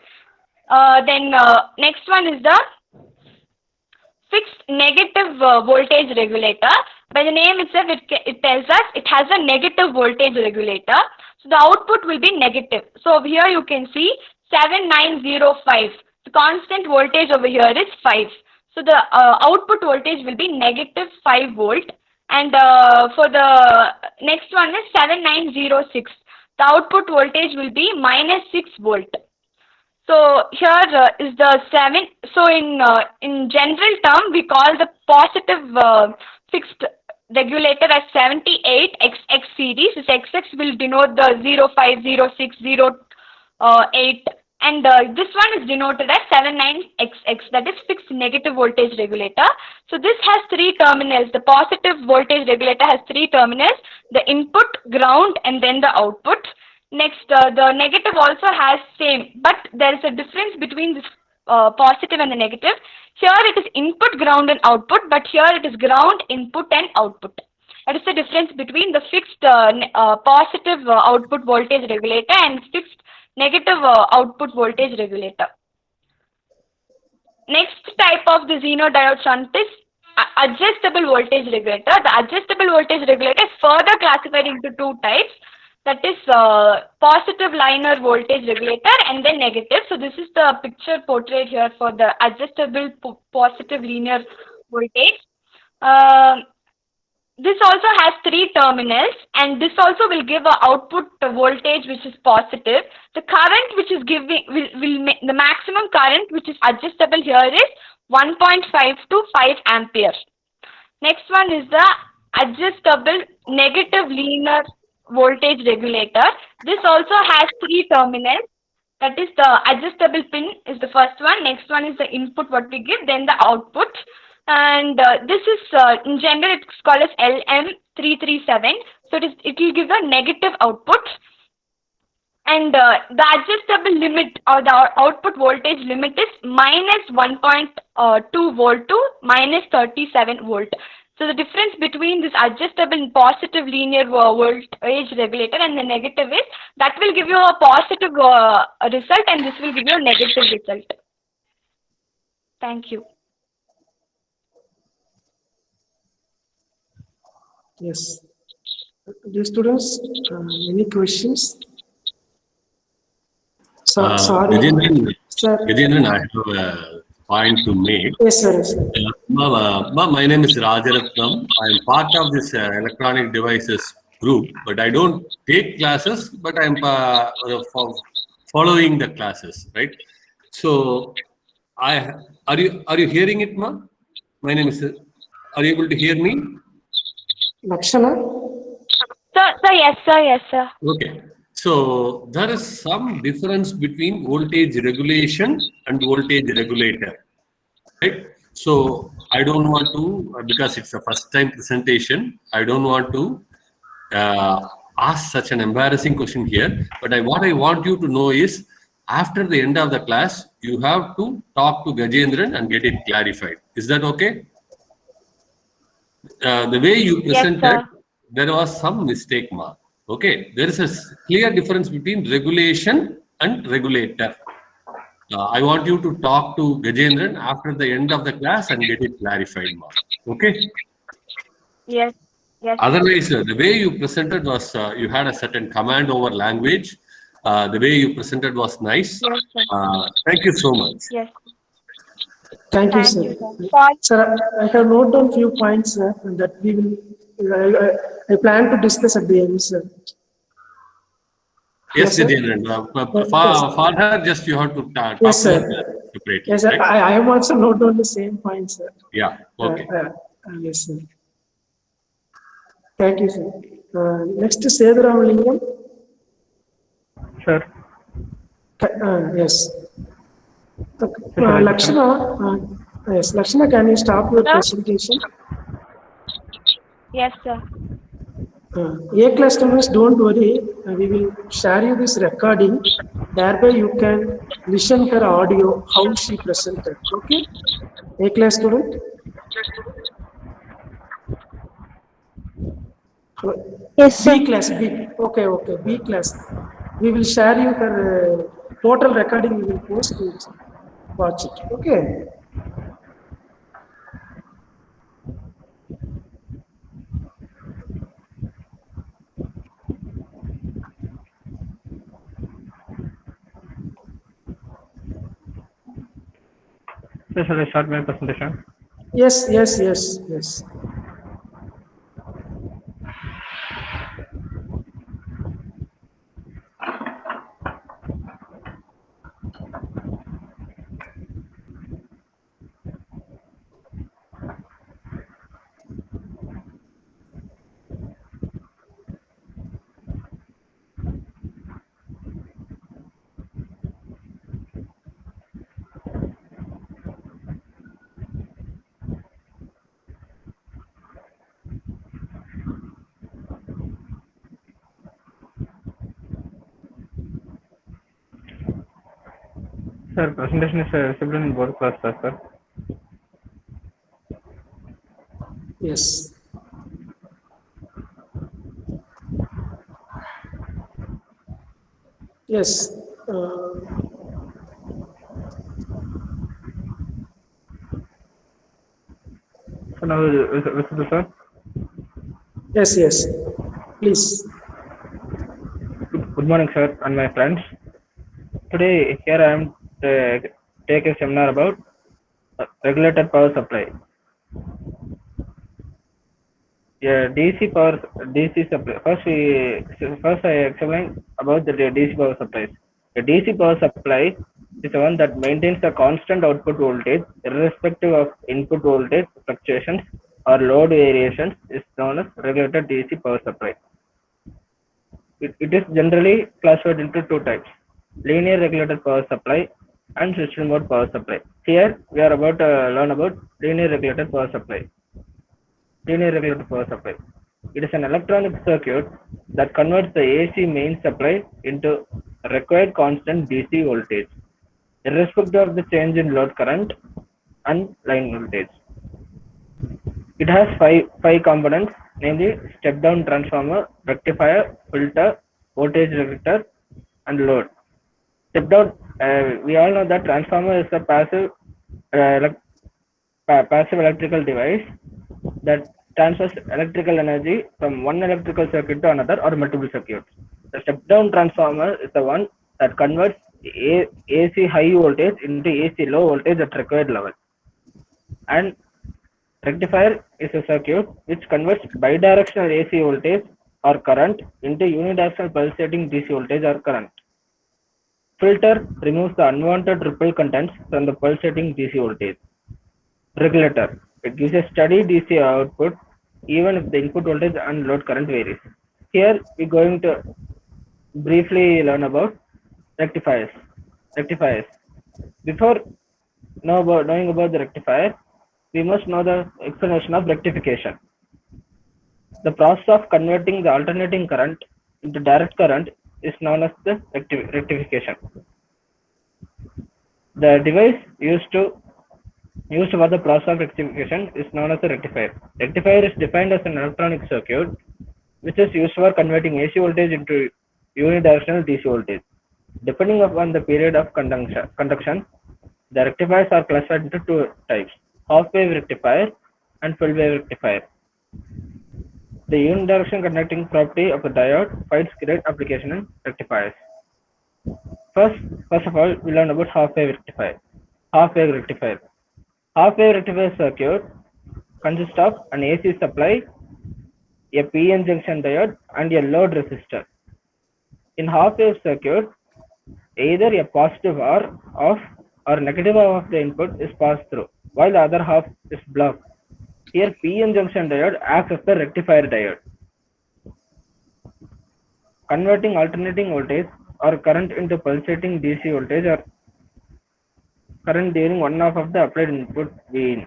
Then next one is the fixed negative voltage regulator. By the name itself, it tells us it has a negative voltage regulator. So the output will be negative. So over here you can see 7905. The constant voltage over here is 5. So the output voltage will be negative 5 volt. And for the next one is 7906. The output voltage will be minus 6 volt. So here is the 7. So in general term, we call the positive fixed regulator as 78XX series. This XX will denote the 0506, 08, and this one is denoted as 79XX, that is fixed negative voltage regulator. So this has 3 terminals. The positive voltage regulator has 3 terminals: the input, ground, and then the output. Next, the negative also has same, but there is a difference between this positive and the negative. Here it is input, ground, and output, but here it is ground, input, and output. That is the difference between the fixed positive output voltage regulator and fixed negative output voltage regulator. Next type of the Zener diode shunt is adjustable voltage regulator. The adjustable voltage regulator is further classified into 2 types. That is positive linear voltage regulator and then negative. So this is the picture portrayed here for the adjustable positive linear voltage. this also has 3 terminals, and this also will give a output voltage which is positive. The current which is giving the maximum current which is adjustable here is 1.5 to 5 ampere. Next one is the adjustable negative linear voltage regulator. This also has 3 terminals. That is, the adjustable pin is the first one. Next one is the input what we give, then the output. And this is in general it's called as LM337. So it will give a negative output. And the adjustable limit or the output voltage limit is minus 1.2 volt to minus 37 volt. So the difference between this adjustable and positive linear voltage regulator and the negative is that will give you a positive result, and this will give you a negative result. Thank you. Yes. Dear students, any questions? Sorry. Gajendran, I have a point to make. Yes, sir. Yes, sir. My name is Rajaratnam. I am part of this electronic devices group, but I don't take classes, but I am following the classes, right? So, are you hearing it, ma? My name is. Are you able to hear me? Lakshana? Yes, sir. Okay. So there is some difference between voltage regulation and voltage regulator, right? So I don't want to, because it's the first time presentation, I don't want to ask such an embarrassing question here. But what I want you to know is, after the end of the class, you have to talk to Gajendran and get it clarified. Is that okay? The way you presented, yes, there was some mistake, ma. Okay, there is a clear difference between regulation and regulator. I want you to talk to Gajendran after the end of the class and get it clarified, ma. Okay? Yes. Otherwise, the way you presented was, you had a certain command over language. The way you presented was nice. Yes, sir. Thank you so much. Yes. Thank you, sir. Sir, I have noted down few points, sir, that we will. I plan to discuss at the end, sir. Yes, Gajendran. For her, just you have to talk to her separately. Yes, sir. Right? I have also noted down the same points, sir. Yeah. Okay. Yes, sir. Thank you, sir. Next is Sedaramalingam. Sir. Yes. Lakshana, yes, Lakshana, can you stop your presentation? Yes, sir. A class students, don't worry. We will share you this recording. Thereby, you can listen her audio how she presented. Okay? A class student. Yes, sir. B class. B. Okay. B class. We will share you her total recording. We will post it. Watch it. Okay. So shall I start my presentation? Yes. Sir, presentation is visible in both classes, sir. Yes. Yes. So now visible, sir. Yes. Please. Good morning, sir, and my friends. Today, here I am to take a seminar about regulated power supply. Yeah, DC supply. First I explain about the DC power supplies. The DC power supply is the one that maintains the constant output voltage irrespective of input voltage fluctuations or load variations is known as regulated DC power supply. It is generally classified into two types: linear regulated power supply and system mode power supply. Here we are about to learn about linear regulated power supply. Linear regulated power supply. It is an electronic circuit that converts the AC main supply into required constant DC voltage, irrespective of the change in load current and line voltage. It has five components, namely step-down transformer, rectifier, filter, voltage regulator, and load. Step-down, we all know that transformer is a passive electrical device that transfers electrical energy from one electrical circuit to another or multiple circuits. The step-down transformer is the one that converts AC high voltage into AC low voltage at required level. And rectifier is a circuit which converts bidirectional AC voltage or current into unidirectional pulsating DC voltage or current. Filter removes the unwanted ripple contents from the pulsating DC voltage. Regulator. It gives a steady DC output even if the input voltage and load current varies. Here we're going to briefly learn about rectifiers. Before knowing about the rectifier, we must know the explanation of rectification. The process of converting the alternating current into direct current is known as the rectification. The device used for the process of rectification is known as a rectifier. Rectifier is defined as an electronic circuit which is used for converting AC voltage into unidirectional DC voltage. Depending upon the period of conduction, the rectifiers are classified into two types: half-wave rectifier and full-wave rectifier. The unidirectional conducting property of the diode finds great application in rectifiers. First of all, we learn about half-wave rectifier. Half-wave rectifier circuit consists of an AC supply, a PN junction diode, and a load resistor. In half-wave circuit, either a positive R off or negative half of the input is passed through, while the other half is blocked. Here, PN junction diode acts as the rectifier diode, converting alternating voltage or current into pulsating DC voltage or current during one half of the applied input Vin.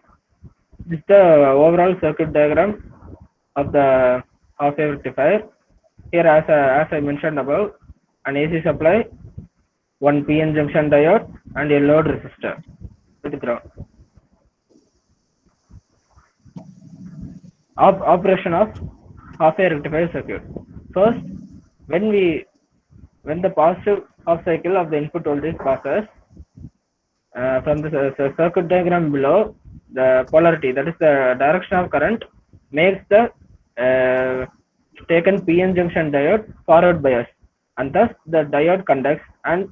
This is the overall circuit diagram of the half-wave rectifier. Here, as I mentioned above, an AC supply, one PN junction diode, and a load resistor with ground. Operation of half-wave rectifier circuit. First, when the positive half cycle of the input voltage passes from the circuit diagram below, the polarity, that is the direction of current, makes the taken PN junction diode forward bias, and thus the diode conducts and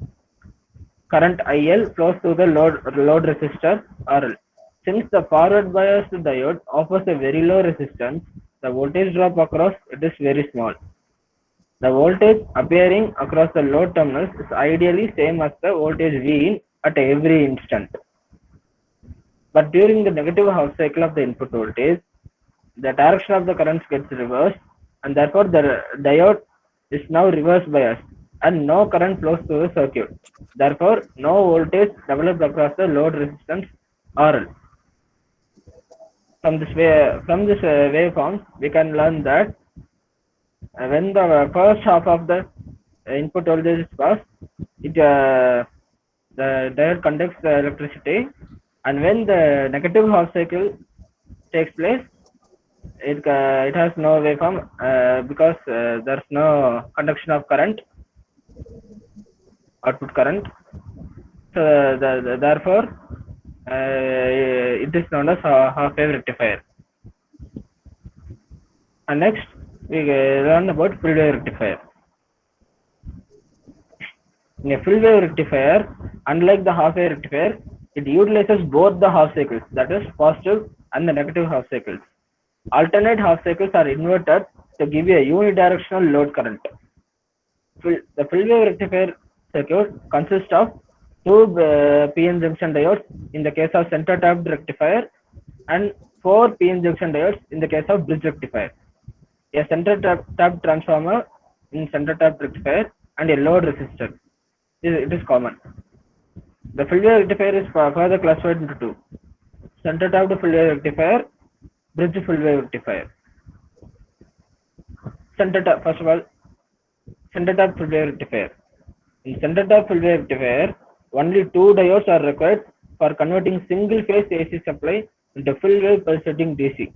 current IL flows through the load resistor RL. Since the forward biased diode offers a very low resistance, the voltage drop across it is very small. The voltage appearing across the load terminals is ideally same as the voltage Vin at every instant. But during the negative half cycle of the input voltage, the direction of the currents gets reversed, and therefore the diode is now reverse biased and no current flows through the circuit. Therefore, no voltage developed across the load resistance RL. From this waveform, we can learn that when the first half of the input voltage is passed, the diode conducts the electricity, and when the negative half cycle takes place, it has no waveform because there's no conduction of current, output current. So therefore, it is known as half-wave rectifier. And next, we learn about full-wave rectifier. In a full-wave rectifier, unlike the half-wave rectifier, it utilizes both the half cycles, that is positive and the negative half cycles. Alternate half cycles are inverted to give you a unidirectional load current. The full wave rectifier circuit consists of two PN junction diodes in the case of center tapped rectifier and 4 PN junction diodes in the case of bridge rectifier. A center tapped transformer in center tapped rectifier and a load resistor. It is common. The full wave rectifier is further classified into two: center tapped full wave rectifier, bridge full wave rectifier. First of all, center tap full wave rectifier. In center tap full wave rectifier, only two diodes are required for converting single phase AC supply into full wave pulsating DC.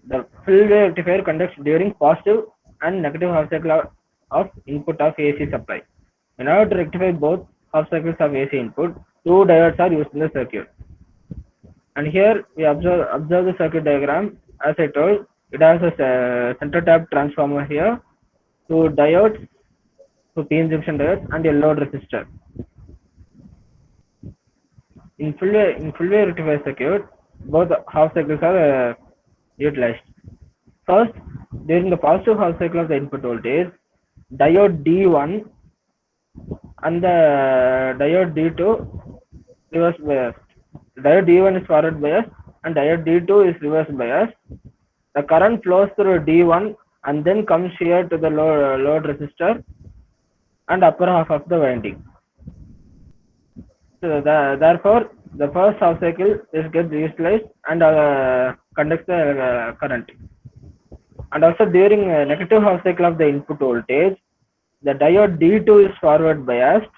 The full wave rectifier conducts during positive and negative half cycle of input of AC supply. In order to rectify both half cycles of AC input, two diodes are used in the circuit. And here we observe the circuit diagram. As I told, it has a center tap transformer here, two diodes, two PN junction diodes, and a load resistor. In full wave rectifier circuit, both half cycles are utilized. First, during the positive half cycle of the input voltage, diode D1 and the diode D2 reverse bias. Diode D1 is forward bias and diode D2 is reverse bias. The current flows through D1 and then comes here to the load resistor and upper half of the winding. So therefore, the first half cycle is get utilized and conducts the current. And also during negative half cycle of the input voltage, the diode D2 is forward biased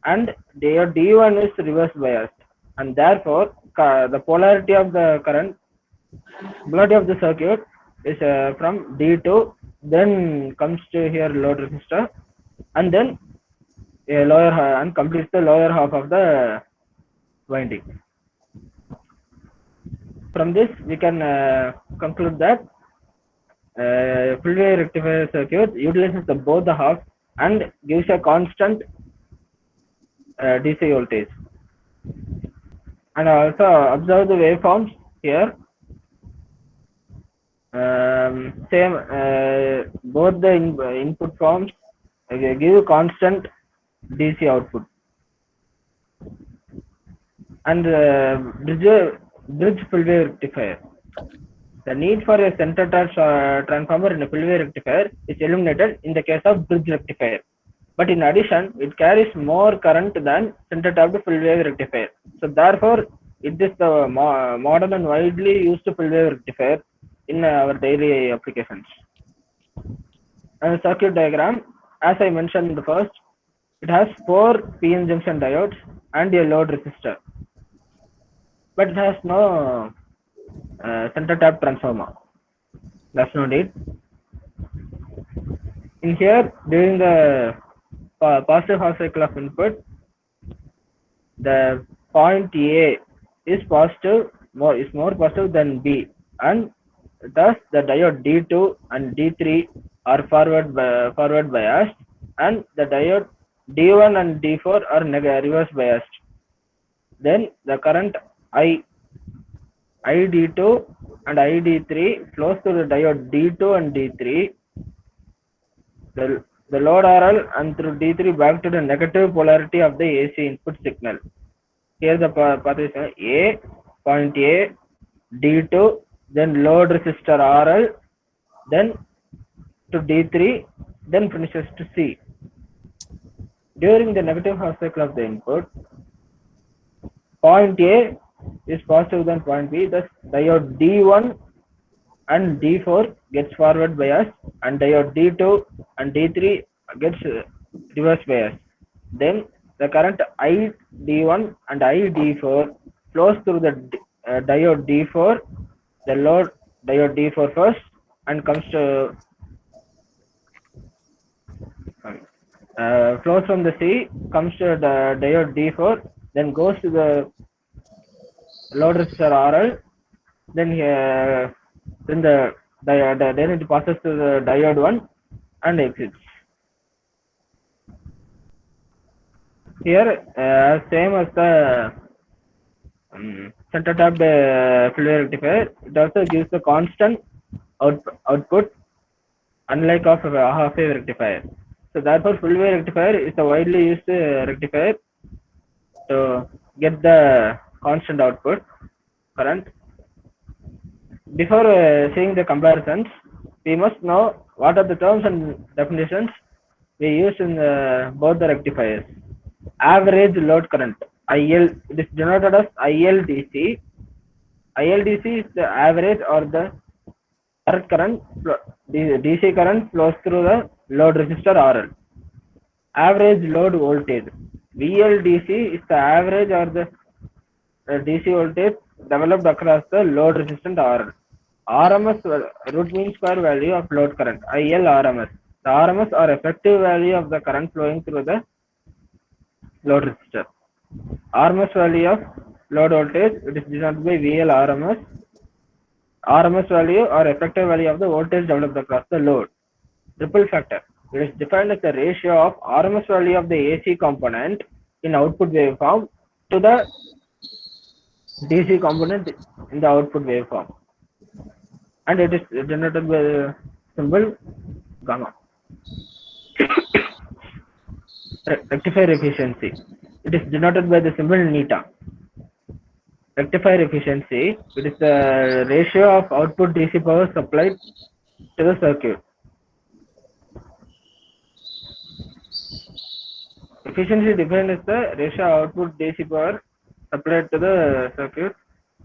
and diode D1 is reverse biased, and therefore the polarity of the circuit is from D2, then comes to here load resistor, and then a lower and completes the lower half of the winding. From this, we can conclude that full wave rectifier circuit utilizes both the halves and gives a constant DC voltage. And also observe the waveforms here. Both the input forms give constant DC output. And bridge full wave rectifier. The need for a center transformer in a full wave rectifier is eliminated in the case of bridge rectifier. But in addition, it carries more current than center tapped full wave rectifier. So therefore, it is the modern and widely used full wave rectifier in our daily applications. And the circuit diagram, as I mentioned in the first, it has 4 PN junction diodes and a load resistor, but it has no center tap transformer. That's no need. In here, during the positive half cycle of input, the point A is more positive than B, and thus the diode D2 and D3 are forward biased, and the diode D1 and D4 are reverse biased. Then the current ID2 and ID3 flows through the diode D2 and D3, the load RL, and through D3 back to the negative polarity of the AC input signal. Here the path is A, point A, D2, then load resistor RL, then to D3, then finishes to C. During the negative half cycle of the input, point A is positive than point B, thus diode D1 and D4 gets forward bias, and diode D2 and D3 gets reverse bias. Then the current ID1 and ID4 flows through the diode D4, the load diode D4 first, and comes to flows from the C, comes to the diode D4, then goes to the load resistor RL, then then it passes to the diode 1 and exits. Here, same as the center tapped full wave rectifier. It also gives the constant output, unlike of a half wave rectifier. So therefore, full wave rectifier is a widely used rectifier to get the constant output current. Before seeing the comparisons, we must know what are the terms and definitions we use in both the rectifiers. Average load current, IL, it is denoted as ILDC. ILDC is the average or the direct current, DC current flows through the load resistor RL. Average load voltage, VLDC is the average or the DC voltage developed across the load resistant RL. RMS, root mean square value of load current, IL RMS. The RMS or effective value of the current flowing through the load resistor. RMS value of load voltage, it is denoted by VL RMS. RMS value or effective value of the voltage developed across the load. Ripple factor, it is defined as the ratio of RMS value of the AC component in output waveform to the DC component in the output waveform, and it is denoted by the symbol gamma. Rectifier efficiency, it is denoted by the symbol neta. Rectifier efficiency, it is the ratio of output DC power supplied to the circuit. Efficiency defined as the ratio of output DC power supplied to the circuit.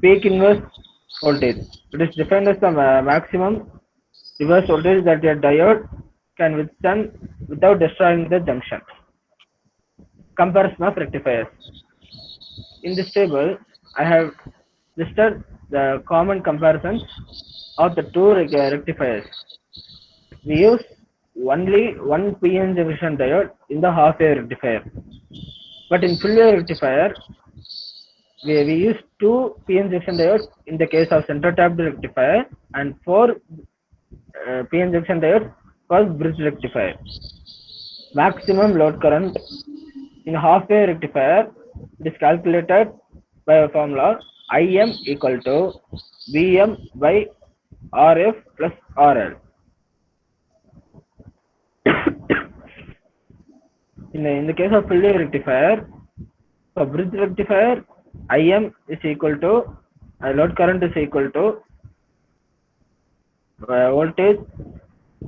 Peak inverse voltage, it is defined as the maximum reverse voltage that a diode can withstand without destroying the junction. Comparison of rectifiers. In this table, I have listed the common comparisons of the two rectifiers. We use only one PN junction diode in the half wave rectifier, but in full wave rectifier, we use two PN junction diodes in the case of center tapped rectifier and four PN junction diodes for bridge rectifier. Maximum load current in half wave rectifier, it is calculated by a formula IM equal to VM by RF plus RL. In the case of full wave rectifier, for bridge rectifier, IM is equal to load current is equal to voltage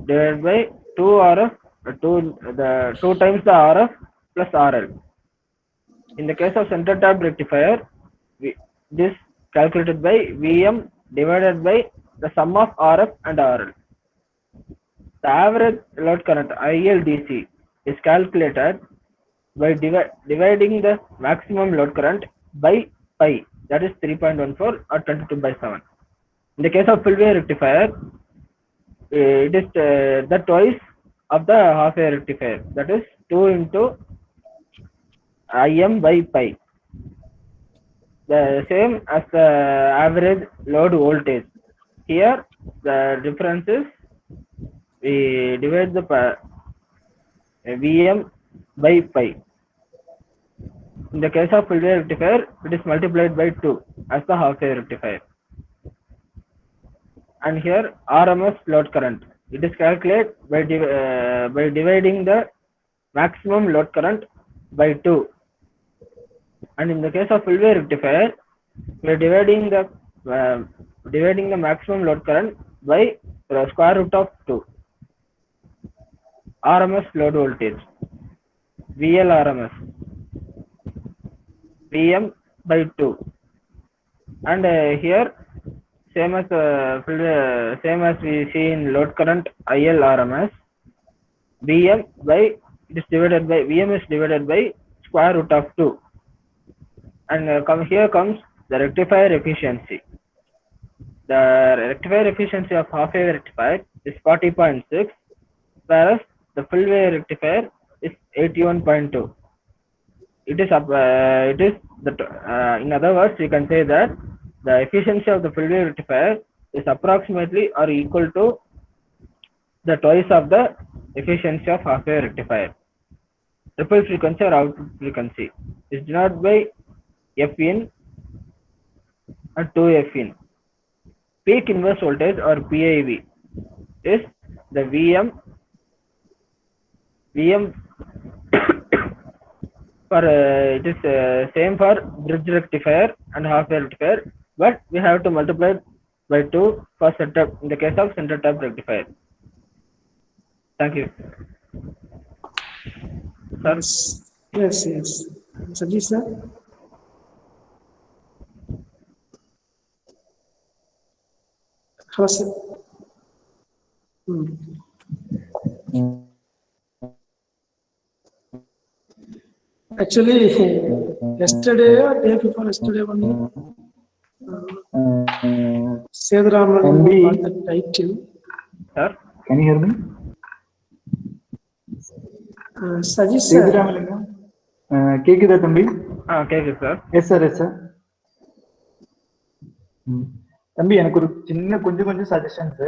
divided by 2 RF, 2 times the RF plus RL. In the case of center tapped rectifier, this calculated by VM divided by the sum of RF and RL. The average load current ILDC is calculated by dividing the maximum load current by pi, that is 3.14 or 22/7. In the case of full wave rectifier, it is the twice of the half wave rectifier, that is 2 into IM by pi, the same as the average load voltage. Here the difference is we divide the VM by pi. In the case of full wave rectifier, it is multiplied by 2 as the half wave rectifier. And here RMS load current, it is calculated by dividing the maximum load current by 2. And in the case of full wave rectifier, we are dividing the maximum load current by the square root of 2. RMS load voltage, VL RMS, VM by 2, and here same as we see in load current IL RMS, VM is divided by square root of 2, and here comes the rectifier efficiency. The rectifier efficiency of half wave rectifier is 40.6, whereas the full wave rectifier is 81.2. In other words, we can say that the efficiency of the full wave rectifier is approximately or equal to the twice of the efficiency of half wave rectifier. Ripple frequency or output frequency is denoted by Fin and 2F in. Peak inverse voltage or PIV is the VM for it is same for bridge rectifier and half wave rectifier, but we have to multiply by 2 for setup in the case of center tap rectifier. Thank you. Sir? Yes. Sajid sir. Hello sir. Actually, yesterday or day before yesterday only, Seduraman got the title. Sir? Can you hear me? Sajid sir. Seduramalingam. கேக்குதா தம்பி? கேக்குது sir. Yes sir. தம்பி எனக்கு ஒரு சின்ன கொஞ்சம் suggestions,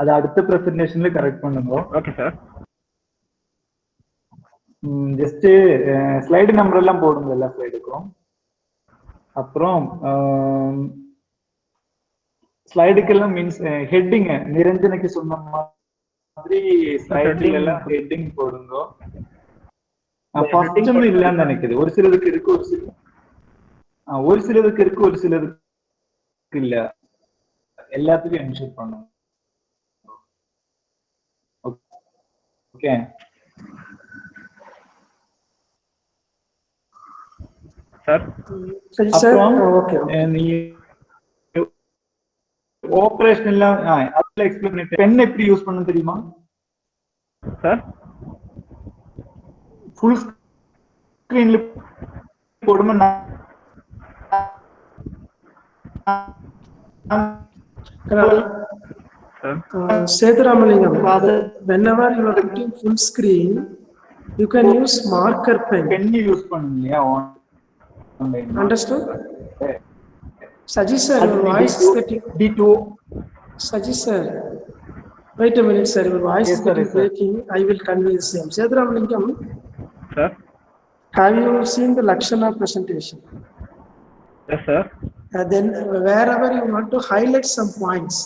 அது அடுத்த பிரசன்டேஷன்ல கரெக்ட் பண்ணுங்க. Okay sir. Just slide number எல்லாம் போடுங்க எல்லா ஸ்லைடுக்கும். அப்புறம் ஸ்லைடுக்கெல்லாம் மீன்ஸ் ஹெட்டிங் நிரஞ்சனைக்கு சொன்ன மாதிரி ஸ்லைடுல எல்லாம் ஹெட்டிங் போடுங்க. ஃபர்ஸ்ட் இல்லன்னு நினைக்குது, ஒரு சிலருக்கு இருக்கு, ஒரு சிலருக்கு இல்ல, எல்லாத்துக்கும் என்ஷூர் பண்ணுங்க. Okay sir. ஆபரேஷன் எல்லாம் அதுல எக்ஸ்பிளைன் பண்ணிட்டு பென் எப்படி யூஸ் பண்ணணும் தெரியுமா சார்? ஃபுல் ஸ்கிரீன்ல போடுமா? Seduramalingam, whenever you are putting full screen, you can use marker pen. Pen use பண்ணலையா? Understood? Sajid sir, your voice is getting D2. Sajid sir, wait a minute sir, your voice is getting breaking. I will convey the same. Seduramalingam, sir, have you seen the Lakshana presentation? Yes sir. Then wherever you want to highlight some points,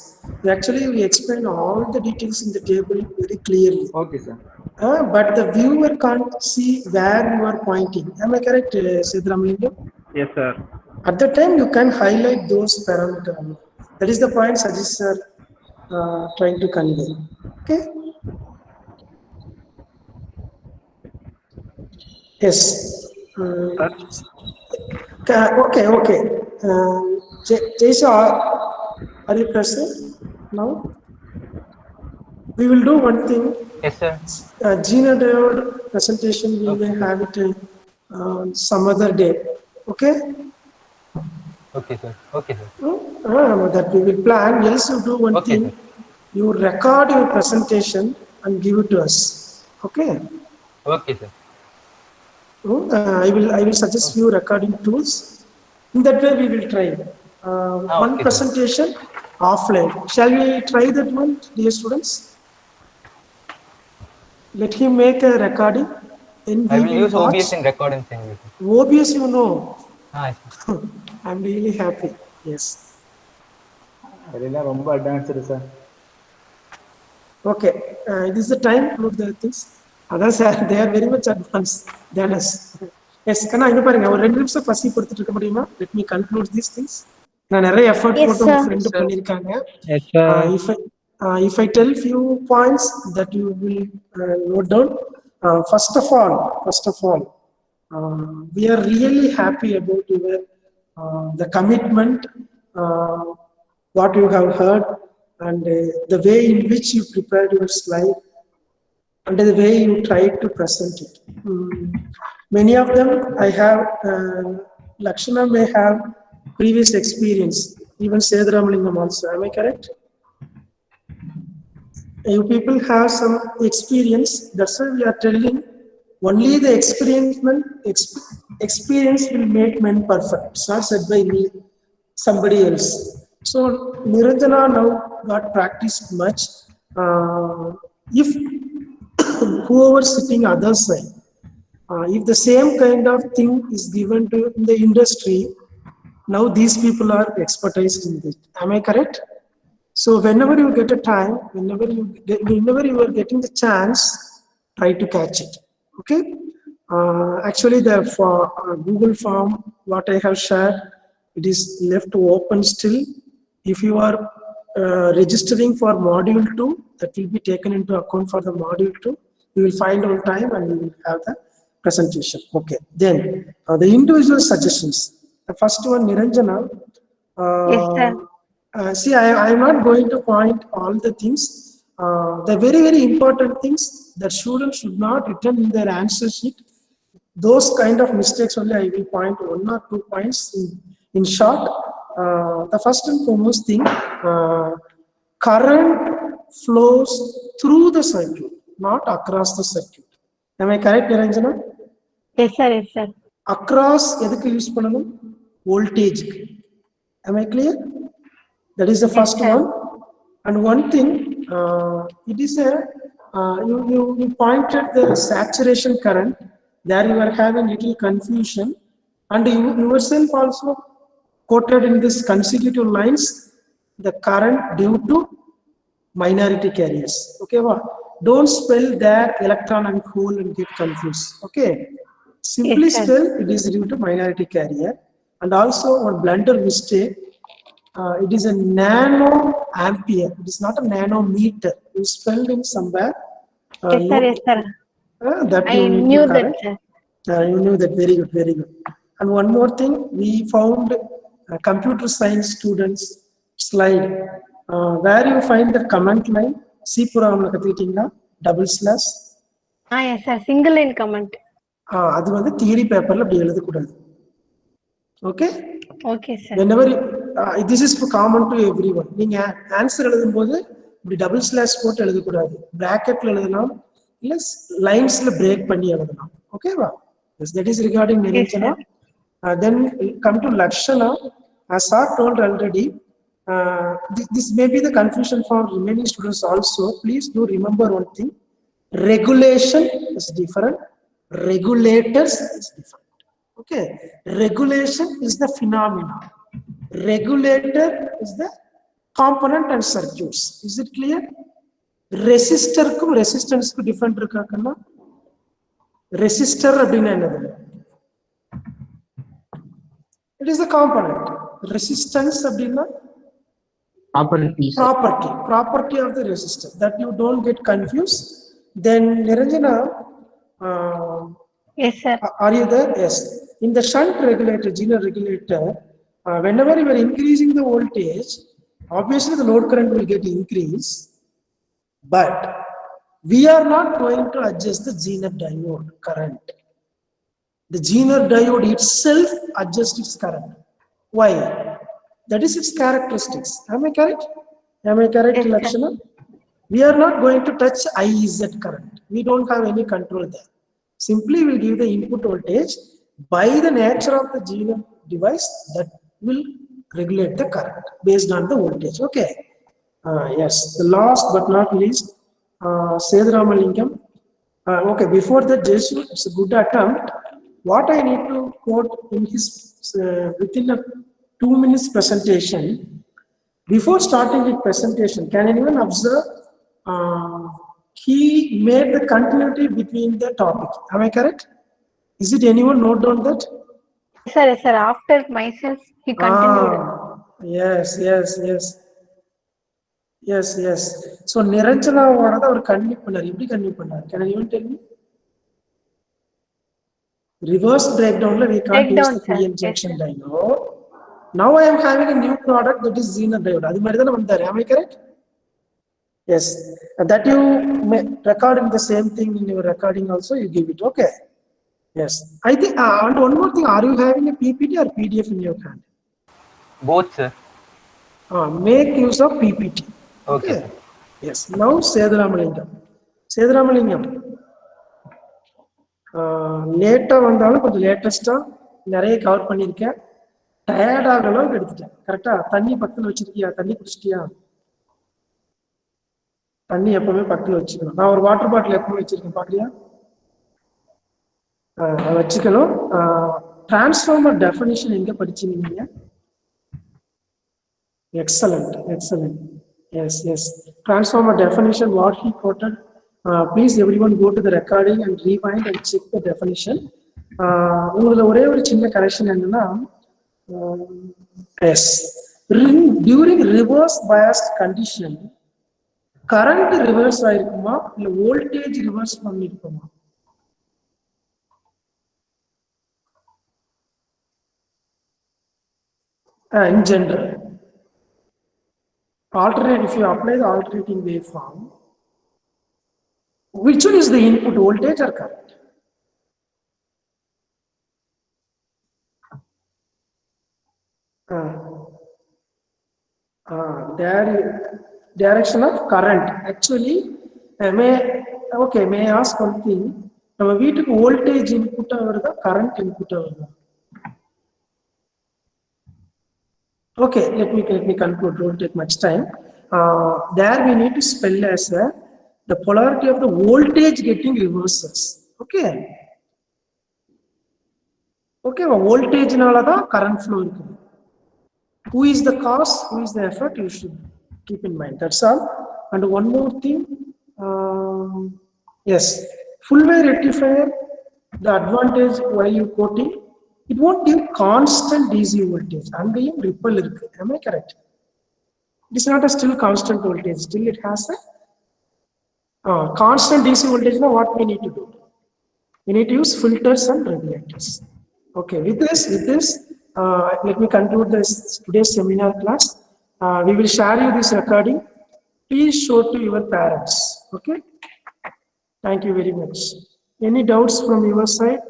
actually we explain all the details in the table very clearly. Okay sir. But the viewer can't see where you are pointing. Am I correct, Seduramalingam? Yes sir. At the time you can highlight those parameters. That is the point Sajid sir trying to convey. Okay. Yes. Okay. Jason, are you present now? We will do one thing. Yes, sir. Zener diode presentation we may have it some other day. Okay? Okay, sir. That we will plan. Else you do one thing. Sir. You record your presentation and give it to us. Okay? Okay, sir. I will suggest few recording tools. In that way we will try. One presentation offline. Shall we try that one, dear students? Let him make a recording. I will use OBS in recording thing. OBS, you know. Yes. I'm really happy. Yes. அதெல்லாம் ரொம்ப advanced sir. Okay. This is the time of the things. Others they are very much advanced than us. Yes, can I பாருங்க ஒரு 2 நிமிஷம் பசி கொடுத்துட்டு இருக்க முடியுமா? Let me conclude these things. நான் நிறைய எஃபோர்ட் போட்டு உங்க ஃப்ரெண்ட் பண்ணிருக்காங்க. If I tell few points that you will note down. First of all, we are really happy about your the commitment, what you have heard, and the way in which you prepared your slide, and the way you tried to present it. Many of them I have, Lakshana may have previous experience, even Seduramalingam also. Am I correct? You people have some experience. That's why we are telling only the experience will make men perfect. It's not said by me, somebody else. So Niranjana now got practiced much. If whoever sitting other side, if the same kind of thing is given to in the industry, Now these people are expertise in this. Am I correct? So whenever you get a time, whenever you are getting the chance, try to catch it. Okay. Actually, the Google form what I have shared, it is left open still. If you are registering for module 2, that will be taken into account for the module 2. You will find on time and you will have the presentation. Okay. Then the individual suggestions. The first one, Niranjana. Yes, sir. See, I am not going to point all the things. The very, very important things that students should not written in their answer sheet. Those kind of mistakes only I will point 1 or 2 points in short. The first and foremost thing, current flows through the circuit, not across the circuit. Am I correct, Niranjana? Yes, sir. Yes, sir. Across எதுக்கு use பண்ணணும்? Voltage. Am I clear? That is the first one. And one thing, it is a you pointed the saturation current. There you are having little confusion, and you yourself also quoted in this consecutive lines the current due to minority carriers. Okay, well, don't spell that electron and hole and get confused. Okay, simply Yes, sir. spell it is due to minority carrier. And also one blunder mistake, it is a nano ampere. It is not a nanometer. You spelled in somewhere. Yes, sir. Yes, sir. That I you need knew to that, correct. sir. You knew that. Very good, very good. And one more thing, we found computer science students slide where you find the comment line. C program double slash. Yes, sir. Single line comment. அது வந்து theory பேப்பர்ல அப்படி எழுதக்கூடாது. Okay. Okay, sir. Whenever this is common to everyone. நீங்க answer எழுதும்போது இப்படி double slash போட்டு எழுதக்கூடாது. பிராக்கெட்ல எழுதலாம், இல்ல லைன்ஸ்ல பிரேக் பண்ணி எழுதலாம். ஓகேவா? Yes, that is regarding Niranjana. Then come to Lakshana. As sir told already, this may be the confusion for remaining students also. Please do remember one thing. Regulation is different. Regulators is different. Okay. Regulation is the phenomena. Regulator is the component and circuits. Is it clear? Resistor kum resistance ku different irukka kanna? Resistor abina enadhu? It is the component. Resistance abina? Property of the resistor. That you don't get confused. Then Niranjana, yes, sir. Are you there? Yes. In the shunt regulator, Zener regulator, whenever you are increasing the voltage, obviously the load current will get increased, but we are not going to adjust the Zener diode current. The Zener diode itself adjusts its current. Why? That is its characteristics. Am I correct? Am I correct, Yes, Lakshana? We are not going to touch IZ current. We don't have any control there. Simply we'll give the input voltage. By the nature of the Zener device, that will regulate the current based on the voltage. Okay. Yes. The last but not least, Sedramalingam. Okay. Before that, Jesu, it's a good attempt. What I need to quote in his within a 2 minutes presentation. Before starting his presentation, can anyone observe? He made the continuity between the topic. Am I correct? Is it anyone note down that? Yes, sir. Yes, sir. After myself, he continued. Yes. So Niranjana வாடா அவர் கன்வி பண்ணார். எப்படி கன்வி பண்ணார்? Can anyone tell me? Reverse breakdownல we can't use the PN junction diode. Now I am having a new product that is Zener diode. அது மாதிரி தான வந்தாரு. Am I correct? Yes. That you may record in the same thing in your recording also. You give it. Okay. Yes. I think. And one more thing. Are you having a PPT or PDF in your hand? Both, sir. Make use of PPT. Okay. Yes. Now Sedramalingam. லேட்டா வந்தாலும் கொஞ்சம் லேட்டஸ்டா நிறைய cover பண்ணியிருக்கேன். Tired ஆகிற அளவுக்கு எடுத்துட்டேன். கரெக்டா? தண்ணி பக்கத்துல வச்சிருக்கியா? தண்ணி குடிச்சிட்டியா? தண்ணி எப்பவுமே பக்கத்துல வச்சுக்கணும். நான் ஒரு வாட்டர் பாட்டில் எப்பவுமே வச்சிருக்கேன். பாக்கலையா? வச்சுக்கணும். டிரான்ஸ்ஃபார்மர் டெஃபினிஷன் எங்க படிச்சீங்க? Excellent, excellent. Yes, yes. Transformer definition, what he quoted. Please, everyone go to the recording and rewind and check the definition. உங்களுக்கு ஒரே ஒரு சின்ன கரெக்ஷன் என்னன்னா, yes, during reverse biased condition, current reverse ஆயிருக்குமா இல்ல voltage reverse பண்ணிருக்குமா? In general, alternate, if you apply the alternating waveform, which one is the input, voltage or current? Direction of current. Actually, may I ask one thing? நம்ம வீட்டுக்கு voltage input வருதா current input வருதா? Okay, let me conclude. Don't take much time. There we need to spell as the polarity of the voltage getting reverses. Okay. Okay, voltage நால தான் current flow இருக்குது. Who is the cause? Who is the effect? You should keep in mind. That's all. And one more thing. Yes, full wave rectifier. The advantage while you quoting, it won't give constant DC voltage. Angayum ripple irukku. Am I correct? It is not a still constant voltage. Still it has a constant DC voltage. Now what we need to do? We need to use filters and regulators. Okay. With this, let me conclude this today's seminar class. We will share you this recording. Please show to your parents. Okay. Thank you very much. Any doubts from your side?